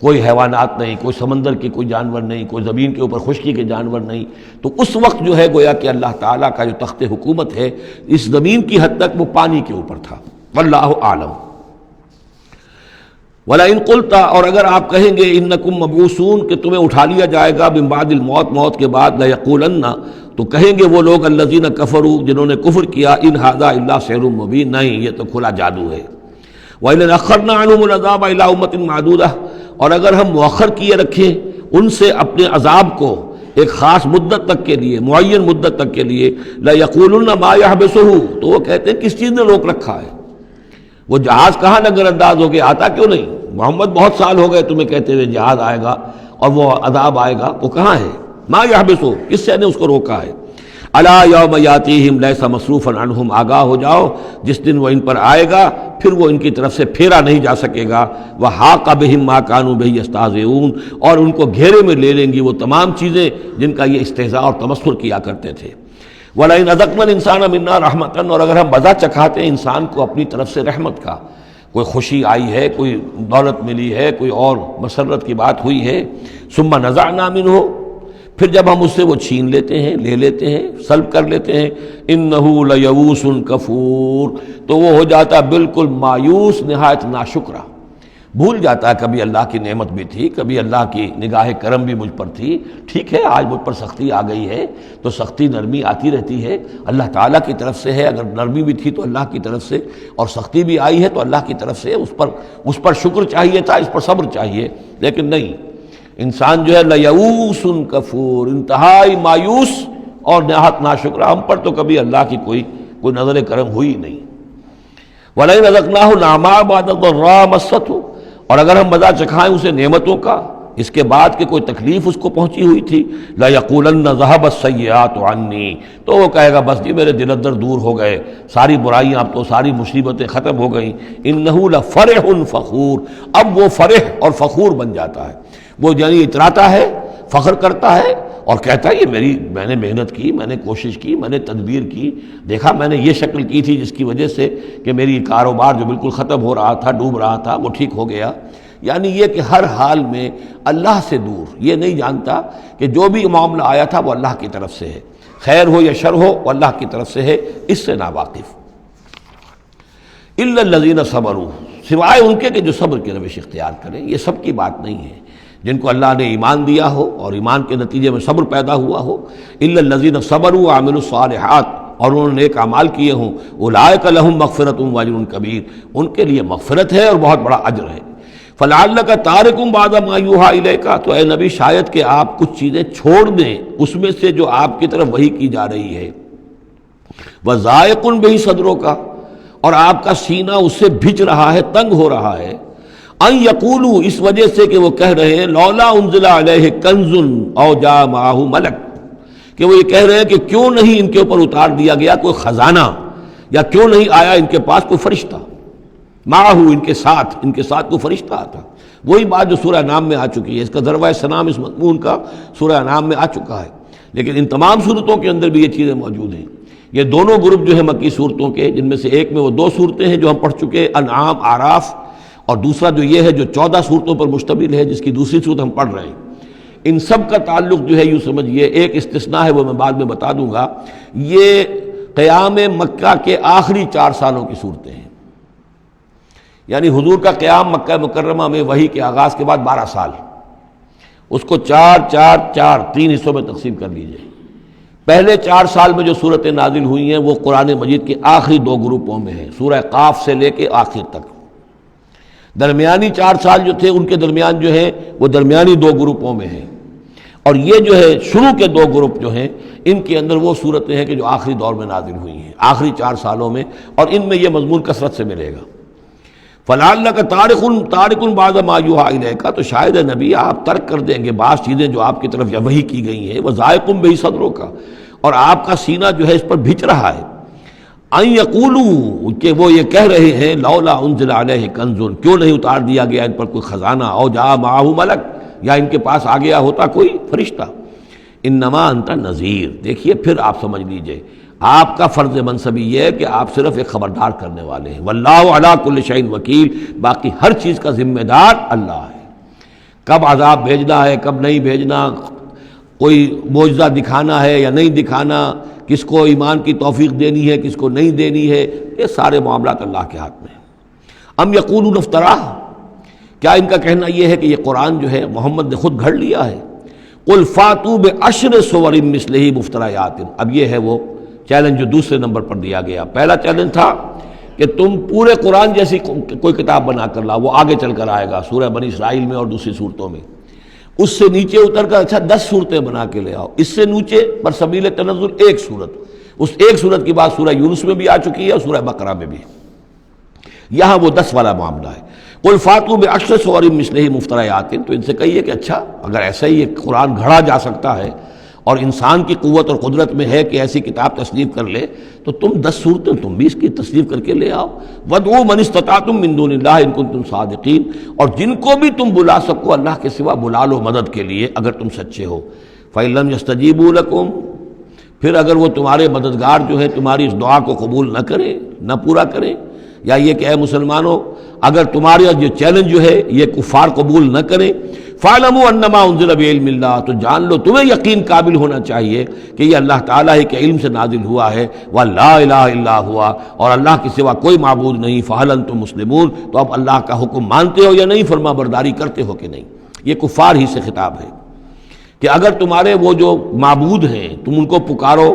کوئی حیوانات نہیں، کوئی سمندر کے کوئی جانور نہیں، کوئی زمین کے اوپر خشکی کے جانور نہیں، تو اس وقت جو ہے گویا کہ اللہ تعالیٰ کا جو تخت حکومت ہے اس زمین کی حد تک وہ پانی کے اوپر تھا۔ واللہ اعلم۔ وَلَئِن قُلْتَ، اور اگر آپ کہیں گے اِنَّكُمْ مَبْعُوثُونَ کہ تمہیں اٹھا لیا جائے گا من بعد الموت، موت کے بعد، لَيَقُولَنَّ تو کہیں گے وہ لوگ الَّذِينَ كَفَرُوا جنہوں نے کفر کیا، إِنْ هَذَا إِلَّا سِحْرٌ مُبِينٌ، نہیں یہ تو کھلا جادو ہے۔ وَإِنْ أَخَّرْنَا عَنْهُمُ الْعَذَابَ إِلَىٰ أُمَّةٍ مَّعْدُودَةٍ، اور اگر ہم مؤخر کیے رکھیں ان سے اپنے عذاب کو ایک خاص مدت تک کے لیے، معین مدت تک کے لیے، لَيَقُولُنَّ مَا يَحْبِسُهُ تو وہ کہتے ہیں کس چیز نے روک رکھا ہے، وہ جہاز کہاں نظر انداز ہو گیا، آتا کیوں نہیں؟ محمد بہت سال ہو گئے تمہیں کہتے ہوئے جہاز آئے گا اور وہ عذاب آئے گا، وہ کہاں ہے؟ ما یحبسو، کس سے نے اس کو روکا ہے؟ الا یوم یاتیہم لیس مصروفا عنہم، آگاہ ہو جاؤ جس دن وہ ان پر آئے گا پھر وہ ان کی طرف سے پھیرا نہیں جا سکے گا۔ وحاق بہم ما کانوا بہ یستہزئون، اور ان کو گھیرے میں لے لیں گی وہ تمام چیزیں جن کا یہ استہزاء اور تمسخر کیا کرتے تھے۔ وَلَئِنْ أَذَقْنَا الْإِنسَانَ مِنَّا رَحْمَةً، اور اگر ہم مزہ چکھاتے ہیں انسان کو اپنی طرف سے رحمت کا، کوئی خوشی آئی ہے، کوئی دولت ملی ہے، کوئی اور مسرت کی بات ہوئی ہے، ثُمَّ نَزَعْنَا مِنْهُ، پھر جب ہم اس سے وہ چھین لیتے ہیں، لے لیتے ہیں، سلب کر لیتے ہیں، إِنَّهُ لَيَئُوسٌ كَفُورٌ تو وہ ہو جاتا بالکل مایوس، نہایت ناشکرہ، بھول جاتا ہے کبھی اللہ کی نعمت بھی تھی، کبھی اللہ کی نگاہ کرم بھی مجھ پر تھی، ٹھیک ہے آج مجھ پر سختی آ گئی ہے تو سختی نرمی آتی رہتی ہے، اللہ تعالیٰ کی طرف سے ہے، اگر نرمی بھی تھی تو اللہ کی طرف سے، اور سختی بھی آئی ہے تو اللہ کی طرف سے، اس پر شکر چاہیے تھا، اس پر صبر چاہیے، لیکن نہیں، انسان جو ہے لیئوس کفور، انتہائی مایوس اور نہایت ناشکرہ، ہم پر تو کبھی اللہ کی کوئی نظر کرم ہوئی نہیں۔ وَلَئِنْ أَذَقْنَاهُ نَعْمَاءَ بَعْدَ ضَرَّاءَ مَسَّتْهُ، اور اگر ہم مزہ چکھائیں اسے نعمتوں کا اس کے بعد کہ کوئی تکلیف اس کو پہنچی ہوئی تھی، لَيَقُولَنَّ ذَهَبَ السَّيِّئَاتُ عَنِّي تو وہ کہے گا بس جی میرے دل اندر دور ہو گئے، ساری برائیاں اب تو، ساری مصیبتیں ختم ہو گئیں۔ إِنَّهُ لَفَرِحٌ فَخُورٌ، اب وہ فرح اور فخور بن جاتا ہے، وہ یعنی اتراتا ہے، فخر کرتا ہے اور کہتا ہے یہ میں نے محنت کی، میں نے کوشش کی، میں نے تدبیر کی، دیکھا میں نے یہ شکل کی تھی جس کی وجہ سے کہ میری کاروبار جو بالکل ختم ہو رہا تھا، ڈوب رہا تھا، وہ ٹھیک ہو گیا۔ یعنی یہ کہ ہر حال میں اللہ سے دور، یہ نہیں جانتا کہ جو بھی معاملہ آیا تھا وہ اللہ کی طرف سے ہے، خیر ہو یا شر ہو وہ اللہ کی طرف سے ہے، اس سے ناواقف۔ إِلَّا الَّذِينَ صَبَرُوا، سوائے ان کے کہ جو صبر کی روش اختیار کریں، یہ سب کی بات نہیں ہے، جن کو اللہ نے ایمان دیا ہو اور ایمان کے نتیجے میں صبر پیدا ہوا ہو، إِلَّا الَّذِينَ صَبَرُوا وَعَمِلُوا الصَّالِحَاتِ، اور انہوں نے نیک اعمال کیے ہوں، أُولَٰئِكَ لَهُم مَغْفِرَةٌ وَأَجْرٌ كَبِيرٌ، ان کے لیے مغفرت ہے اور بہت بڑا اجر ہے۔ فَلَعَلَّكَ تَارِكٌ بَعْضَ مَا يُوحَىٰ إِلَيْكَ، تو اے نبی شاید کہ آپ کچھ چیزیں چھوڑ دیں اس میں سے جو آپ کی طرف وحی کی جا رہی ہے، وَضَائِقٌ بِهِ صَدْرُكَ، اور آپ کا سینہ اس سے بھج رہا ہے، تنگ ہو رہا ہے، ان یقولوا، اس وجہ سے کہ وہ کہہ رہے ہیں لولا انزل علیہ کنز او جاء معہ ملک، کہ وہ یہ کہہ رہے ہیں کہ کیوں نہیں ان کے اوپر اتار دیا گیا کوئی خزانہ، یا کیوں نہیں آیا ان کے پاس کوئی فرشتہ، معہ ان کے ساتھ کوئی فرشتہ آتا۔ وہی بات جو سورہ انعام میں آ چکی ہے، اس کا ذروہ سنام اس مضمون کا سورہ انعام میں آ چکا ہے۔ لیکن ان تمام صورتوں کے اندر بھی یہ چیزیں موجود ہیں۔ یہ دونوں گروپ جو ہے مکی صورتوں کے، جن میں سے ایک میں وہ 2 صورتیں ہیں جو ہم پڑھ چکے، انعام، اعراف، اور دوسرا جو یہ ہے جو 14 صورتوں پر مشتمل ہے، جس کی دوسری صورت ہم پڑھ رہے ہیں، ان سب کا تعلق جو ہے یوں سمجھیے، ایک استثناء ہے وہ میں بعد میں بتا دوں گا، یہ قیام مکہ کے آخری 4 سالوں کی صورتیں ہیں۔ یعنی حضور کا قیام مکہ مکرمہ میں وحی کے آغاز کے بعد 12 سال، اس کو 4 حصوں میں تقسیم کر لیجئے۔ پہلے 4 سال میں جو صورتیں نازل ہوئی ہیں وہ قرآن مجید کے آخری 2 گروپوں میں ہیں، سورہ قاف سے لے کے آخر تک۔ درمیانی 4 سال جو تھے ان کے درمیان جو ہے وہ درمیانی 2 گروپوں میں ہیں، اور یہ جو ہے شروع کے 2 گروپ جو ہیں ان کے اندر وہ صورتیں ہیں کہ جو آخری دور میں نازل ہوئی ہیں، آخری 4 سالوں میں، اور ان میں یہ مضمون کثرت سے ملے گا۔ فَلَعَلَّكَ تَارِكٌ بَعْضَ مَا يُوحَىٰ إِلَيْكَ، تو شاید نبی آپ ترک کر دیں گے بعض چیزیں جو آپ کی طرف وحی کی گئی ہیں، وَضَائِقٌ بِهِ صَدْرُكَ، اور آپ کا سینہ جو ہے اس پر بھچ رہا ہے۔ ان یقولوا، کہ وہ یہ کہہ رہے ہیں، لولا انزل علیہ کنز، کیوں نہیں اتار دیا گیا ان پر کوئی خزانہ، او جاء معہ ملک، یا ان کے پاس آ گیا ہوتا کوئی فرشتہ۔ انما انت نذیر، دیکھیے پھر آپ سمجھ لیجئے آپ کا فرض منصبی یہ ہے کہ آپ صرف ایک خبردار کرنے والے ہیں، واللہ علی کل شیء وکیل، باقی ہر چیز کا ذمہ دار اللہ ہے۔ کب عذاب بھیجنا ہے، کب نہیں بھیجنا، کوئی معجزہ دکھانا ہے یا نہیں دکھانا، کس کو ایمان کی توفیق دینی ہے، کس کو نہیں دینی ہے، یہ سارے معاملات اللہ کے ہاتھ میں ہیں۔ ام یقولون افتراہ، کیا ان کا کہنا یہ ہے کہ یہ قرآن جو ہے محمد نے خود گھڑ لیا ہے؟ قل فاتوا بعشر سور مثلہ مفتریات، اب یہ ہے وہ چیلنج جو دوسرے نمبر پر دیا گیا۔ پہلا چیلنج تھا کہ تم پورے قرآن جیسی کوئی کتاب بنا کر لاؤ، وہ آگے چل کر آئے گا سورہ بنی اسرائیل میں اور دوسری صورتوں میں۔ اس سے نیچے اتر کر اچھا 10 صورتیں بنا کے لے آؤ، اس سے نیچے پر سبیل تنزل 1 صورت، اس 1 صورت کی بات سورہ یونس میں بھی آ چکی ہے اور سورہ بقرہ میں بھی، یہاں وہ 10 والا معاملہ ہے۔ قل فاتوا بعشر سور مثلہ مفتریات، تو ان سے کہیے کہ اچھا اگر ایسا ہی یہ قرآن گھڑا جا سکتا ہے اور انسان کی قوت اور قدرت میں ہے کہ ایسی کتاب تصنیف کر لے، تو تم 10 صورتیں تم بھی اس کی تصنیف کر کے لے آؤ۔ وَادْعُوا مَنِ اسْتَطَعْتُم مِّن دُونِ اللَّهِ إِن كُنتُمْ صَادِقِينَ، اور جن کو بھی تم بلا سکو اللہ کے سوا بلا لو مدد کے لیے اگر تم سچے ہو۔ فَإِن لَّمْ يَسْتَجِيبُوا لَكُمْ، پھر اگر وہ تمہارے مددگار جو ہے تمہاری اس دعا کو قبول نہ کریں، نہ پورا کریں، یا یہ کہ اے مسلمانوں اگر تمہارا یہ چیلنج جو ہے یہ کفار قبول نہ کریں، فَاعْلَمُوا أَنَّمَا أُنزِلَ بِعِلْمِ اللَّهِ، تو جان لو تمہیں یقین قابل ہونا چاہیے کہ یہ اللہ تعالیٰ ہی کے علم سے نازل ہوا ہے، وَلَا إِلَٰهَ إِلَّا هُوَ، اور اللہ کے سوا کوئی معبود نہیں، فَهَلْ أَنْتُم مُسْلِمُونَ، تو اب اللہ کا حکم مانتے ہو یا نہیں، فرما برداری کرتے ہو کہ نہیں۔ یہ کفار ہی سے خطاب ہے کہ اگر تمہارے وہ جو معبود ہیں تم ان کو پکارو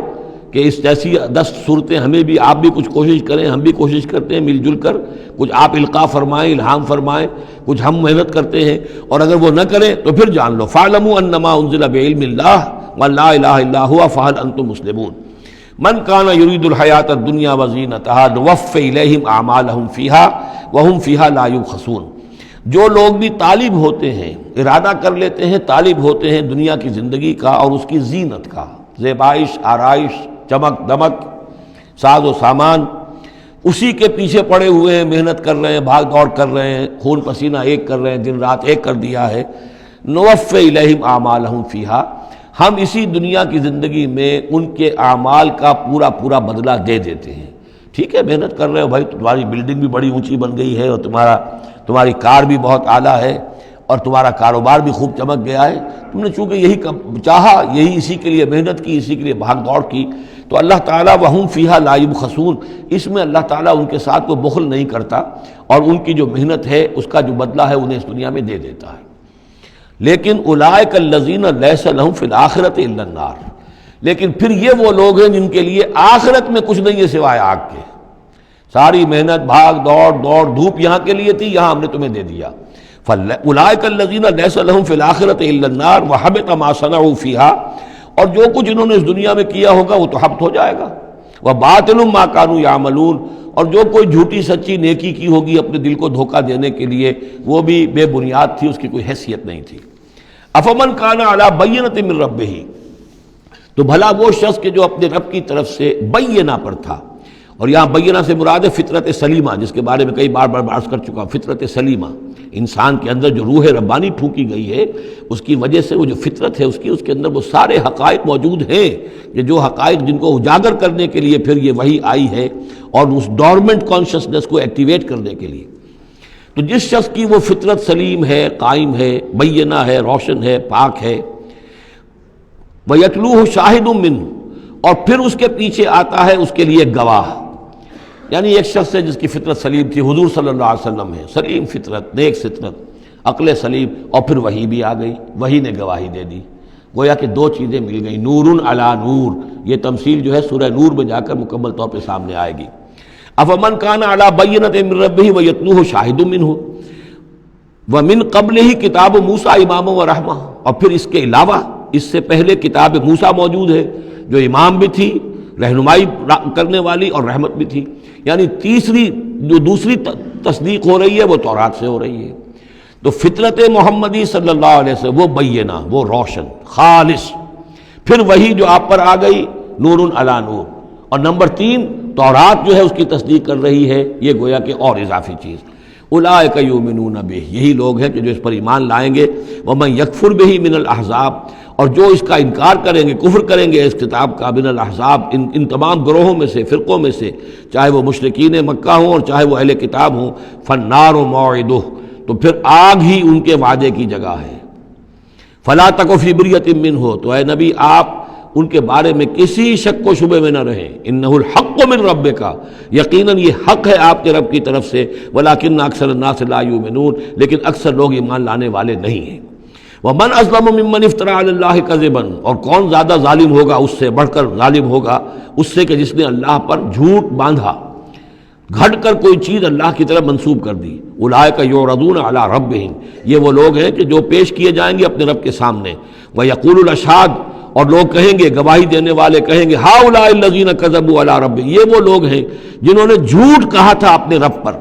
کہ اس جیسی 10 صورتیں ہمیں بھی، آپ بھی کچھ کوشش کریں، ہم بھی کوشش کرتے ہیں مل جل کر، کچھ آپ القاء فرمائیں، الہام فرمائیں، کچھ ہم محنت کرتے ہیں، اور اگر وہ نہ کریں تو پھر جان لو فَاعْلَمُوا أَنَّمَا أُنزِلَ بِعِلْمِ اللَّهِ وَلَا إِلَٰهَ إِلَّا هُوَ فَهَلْ أَنْتُم مُسْلِمُونَ مَنْ كَانَ يُرِيدُ الْحَيَاةَ الدُّنْيَا وَزِينَتَهَا نُوَفِّ إِلَيْهِمْ أَعْمَالَهُمْ فِيهَا وَهُمْ فِيهَا لَا يُبْخَسُونَ، جو لوگ بھی طالب ہوتے ہیں، ارادہ کر لیتے ہیں، طالب ہوتے ہیں دنیا کی زندگی کا اور اس کی زینت کا، زیبائش، آرائش، چمک دمک، ساز و سامان، اسی کے پیچھے پڑے ہوئے ہیں، محنت کر رہے ہیں، بھاگ دوڑ کر رہے ہیں، خون پسینہ ایک کر رہے ہیں، دن رات ایک کر دیا ہے۔ نوفِ الیہم اعمالہم فیہا، ہم اسی دنیا کی زندگی میں ان کے اعمال کا پورا پورا بدلہ دے دیتے ہیں۔ ٹھیک ہے محنت کر رہے ہو بھائی، تمہاری بلڈنگ بھی بڑی اونچی بن گئی ہے اور تمہاری کار بھی بہت اعلیٰ ہے اور تمہارا کاروبار بھی خوب چمک گیا ہے، تم نے چونکہ یہی چاہا، یہی اسی کے لیے محنت کی، اسی کے لیے بھاگ دوڑ کی، تو اللہ تعالیٰ وَهُمْ فِيهَا لَا يُبْخَسُونَ، اس میں اللہ تعالیٰ ان کے ساتھ کوئی بخل نہیں کرتا اور ان کی جو محنت ہے اس کا جو بدلہ ہے انہیں اس دنیا میں دے دیتا ہے۔ لیکن اولئک الذین لیس لہم فی الآخرۃ الا النار، لیکن پھر یہ وہ لوگ ہیں جن کے لیے آخرت میں کچھ نہیں ہے سوائے آگ کے، ساری محنت بھاگ دوڑ دھوپ یہاں کے لیے تھی، یہاں ہم نے تمہیں دے دیا۔ اولئک الذین لیس لہم فی الآخرۃ الا النار وحبط ما صنعوا فیہا، اور جو کچھ انہوں نے اس دنیا میں کیا ہوگا وہ تو حبط ہو جائے گا، وباطل ما کانوا یعملون، اور جو کوئی جھوٹی سچی نیکی کی ہوگی اپنے دل کو دھوکہ دینے کے لیے وہ بھی بے بنیاد تھی، اس کی کوئی حیثیت نہیں تھی۔ افمن کان علی بینۃ من ربہ، تو بھلا وہ شخص کہ جو اپنے رب کی طرف سے بینہ پر تھا، اور یہاں بینہ سے مراد ہے فطرت سلیمہ، جس کے بارے میں کئی بار عرض کر چکا ہوں، فطرت سلیمہ انسان کے اندر جو روح ربانی پھونکی گئی ہے اس کی وجہ سے وہ جو فطرت ہے اس کے اندر وہ سارے حقائق موجود ہیں کہ جو حقائق جن کو اجاگر کرنے کے لیے پھر یہ وحی آئی ہے اور اس ڈورمنٹ کانشسنس کو ایکٹیویٹ کرنے کے لیے. تو جس شخص کی وہ فطرت سلیم ہے، قائم ہے، بینہ ہے، روشن ہے، پاک ہے، وَيَتْلُوهُ شَاهِدٌ مِّنْهُ، اور پھر اس کے پیچھے آتا ہے اس کے لیے گواہ. یعنی ایک شخص ہے جس کی فطرت سلیم تھی، حضور صلی اللہ علیہ وسلم ہے، سلیم فطرت، نیک فطرت، عقل سلیم، اور پھر وحی بھی آ گئی، وحی نے گواہی دے دی. گویا کہ دو چیزیں مل گئی، نور علی نور. یہ تمثیل جو ہے سورہ نور میں جا کر مکمل طور پہ سامنے آئے گی. افمن کان علی بینۃ من ربہ ویتلوہ شاہد منہ ومن قبلہ کتاب موسیٰ اماما ورحمہ، اور پھر اس کے علاوہ اس سے پہلے کتاب موسیٰ موجود ہے جو امام بھی تھی، رہنمائی کرنے والی، اور رحمت بھی تھی. یعنی دوسری تصدیق ہو رہی ہے وہ تورات سے ہو رہی ہے. تو فطرت محمدی صلی اللہ علیہ وسلم وہ بینہ، وہ روشن خالص. پھر وہی جو آپ پر آ گئی نور علی نور. اور نمبر 3 تورات جو ہے اس کی تصدیق کر رہی ہے، یہ گویا کہ اور اضافی چیز. اولئک یؤمنون بہ، یہی لوگ ہیں کہ جو اس پر ایمان لائیں گے. ومن یکفر بہ من الاحزاب، اور جو اس کا انکار کریں گے، کفر کریں گے اس کتاب کا، من الاحزاب، ان تمام گروہوں میں سے، فرقوں میں سے، چاہے وہ مشرکین مکہ ہوں اور چاہے وہ اہل کتاب ہوں، فالنار موعدہ، تو پھر آگ ہی ان کے وعدے کی جگہ ہے. فلا تک فی مریۃ منہ، تو اے نبی آپ ان کے بارے میں کسی شک و شبے میں نہ رہیں. انہ الحق من ربک، یقیناً یہ حق ہے آپ کے رب کی طرف سے. ولکن اکثر الناس لا یؤمنون، لیکن اکثر لوگ ایمان لانے والے نہیں ہیں. ومن اظلم ممن افترى علی اللہ کذبا، اور کون زیادہ ظالم ہوگا، اس سے بڑھ کر ظالم ہوگا اس سے کہ جس نے اللہ پر جھوٹ باندھا، گھٹ کر کوئی چیز اللہ کی طرف منسوب کر دی. اولئک یعرضون علی ربہم، یہ وہ لوگ ہیں کہ جو پیش کیے جائیں گے اپنے رب کے سامنے. ویقول الاشہاد، اور لوگ کہیں گے، گواہی دینے والے کہیں گے، ہؤلاء الذین کذبوا علی ربہم، یہ وہ لوگ ہیں جنہوں نے جھوٹ کہا تھا اپنے رب پر.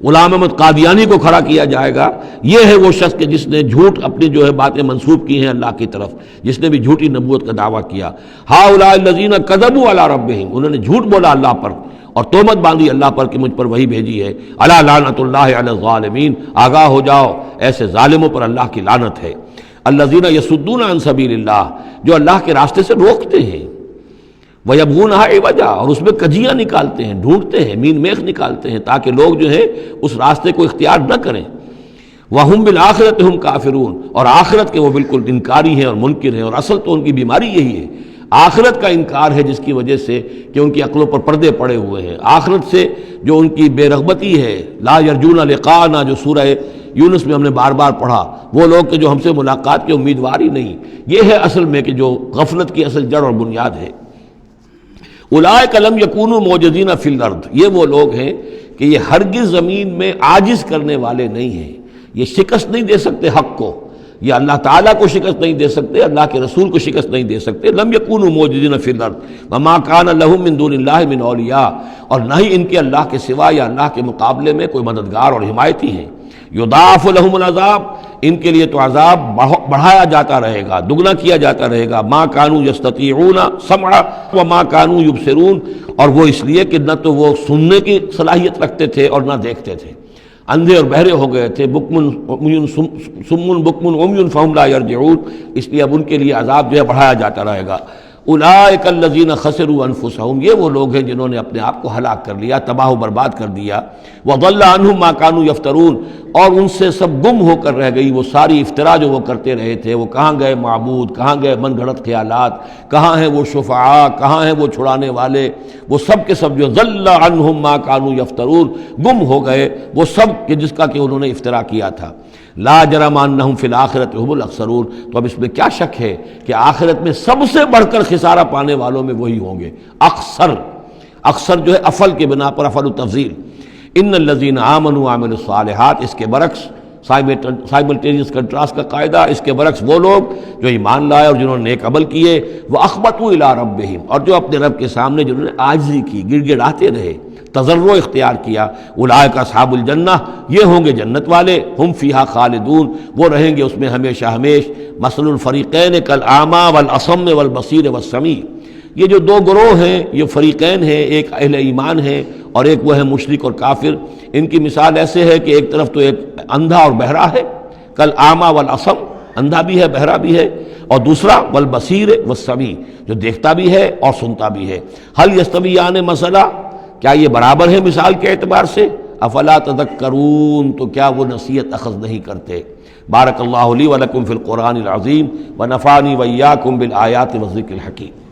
غلام احمد قادیانی کو کھڑا کیا جائے گا، یہ ہے وہ شخص کہ جس نے جھوٹ اپنی جو ہے باتیں منسوب کی ہیں اللہ کی طرف، جس نے بھی جھوٹی نبوت کا دعویٰ کیا. ہؤلاء الذین کذبوا علی ربہم، انہوں نے جھوٹ بولا اللہ پر اور تہمت باندھی اللہ پر کہ مجھ پر وہی بھیجی ہے. الا لعنت اللہ علی الظالمین، آگاہ ہو جاؤ ایسے ظالموں پر اللہ کی لعنت ہے. الذین یصدون عن سبیل اللہ، جو اللہ کے راستے سے روکتے ہیں. وَيَبْغُونَهَا عِوَجًا، اور اس میں کجیاں نکالتے ہیں، ڈھونڈتے ہیں، مین میخ نکالتے ہیں تاکہ لوگ جو ہے اس راستے کو اختیار نہ کریں. وَهُمْ بِالْآخِرَةِ هُمْ كَافِرُونَ، اور آخرت کے وہ بالکل انکاری ہیں اور منکر ہیں. اور اصل تو ان کی بیماری یہی ہے، آخرت کا انکار ہے، جس کی وجہ سے کہ ان کی عقلوں پر پردے پڑے ہوئے ہیں. آخرت سے جو ان کی بے رغبتی ہے، لا یرجون لقاءنا، جو سورہ یونس میں ہم نے بار بار پڑھا، وہ لوگ کہ جو ہم سے ملاقات کے امیدوار ہی نہیں. یہ ہے اصل میں کہ جو غفلت کی اصل جڑ اور بنیاد ہے. اولئک لم یکونوا معجزین فی الارض، یہ وہ لوگ ہیں کہ یہ ہرگز زمین میں عاجز کرنے والے نہیں ہیں. یہ شکست نہیں دے سکتے حق کو، یہ اللہ تعالیٰ کو شکست نہیں دے سکتے، اللہ کے رسول کو شکست نہیں دے سکتے. لم یکونوا معجزین فی الارض وما کان لهم من دون اللہ من اولیاء، اور نہ ہی ان کے اللہ کے سوا یا اللہ کے مقابلے میں کوئی مددگار اور حمایتی ہیں. یضاعف لهم العذاب، ان کے لیے تو عذاب بڑھایا جاتا رہے گا، دگنا کیا جاتا رہے گا. ما کانوا یستطیعون سمع وما کانوا یبصرون، اور وہ اس لیے کہ نہ تو وہ سننے کی صلاحیت رکھتے تھے اور نہ دیکھتے تھے، اندھے اور بہرے ہو گئے تھے. سم بکم عمی فہم لا یرجعون، اس لیے اب ان کے لیے عذاب جو ہے بڑھایا جاتا رہے گا. اولئک الذین خسروا انفسهم، یہ وہ لوگ ہیں جنہوں نے اپنے آپ کو ہلاک کر لیا، تباہ و برباد کر دیا. وضل عنہم ما کانوا یفترون، اور ان سے سب گم ہو کر رہ گئی وہ ساری افترا جو وہ کرتے رہے تھے. وہ کہاں گئے معبود، کہاں گئے من گھڑت خیالات، کہاں ہیں وہ شفعاء، کہاں ہیں وہ چھڑانے والے، وہ سب کے سب جو ضل عنہم ما کانوا یفترون، گم ہو گئے وہ سب کہ جس کا کہ انہوں نے افترا کیا تھا. لا جرم انہم فی الآخرۃ هم الاخسرون، تو اب اس میں کیا شک ہے کہ آخرت میں سب سے بڑھ کر خسارہ پانے والوں میں وہی ہوں گے. اکثر جو ہے افل کے بنا پر، افل التفضیل. ان الذین آمنوا وعملوا الصالحات، اس کے برعکس سائملٹینیس کنٹراسٹ کا قاعدہ، اس کے برعکس وہ لوگ جو ایمان لائے اور جنہوں نے نیک عمل کیے. وَأَخْبَتُوا إِلَىٰ رَبِّهِمْ، اور جو اپنے رب کے سامنے جنہوں نے عاجزی کی، گڑ گڑاتے رہے، تضرع اختیار کیا. اولئک اصحاب الجنہ، یہ ہوں گے جنت والے. ہم فیہا خالدون، وہ رہیں گے اس میں ہمیشہ ہمیش. مثل الفریقین کالاعمی والاصم والبصیر والسمیع، یہ جو دو گروہ ہیں، یہ فریقین ہیں، ایک اہل ایمان ہے اور ایک وہ ہے مشرک اور کافر۔ ان کی مثال ایسے ہے کہ ایک طرف تو ایک اندھا اور بہرا ہے، کل اعمیٰ والاصم، اندھا بھی ہے بہرا بھی ہے، اور دوسرا والبصیر والسمیع، جو دیکھتا بھی ہے اور سنتا بھی ہے۔ هل یستویان مثلا، کیا یہ برابر ہے مثال کے اعتبار سے؟ افلا تذکرون، تو کیا وہ نصیحت اخذ نہیں کرتے؟ بارک اللہ لی ولکم فی القرآن العظیم ونفعنی وإیاکم بالآیات والذکر الحکیم۔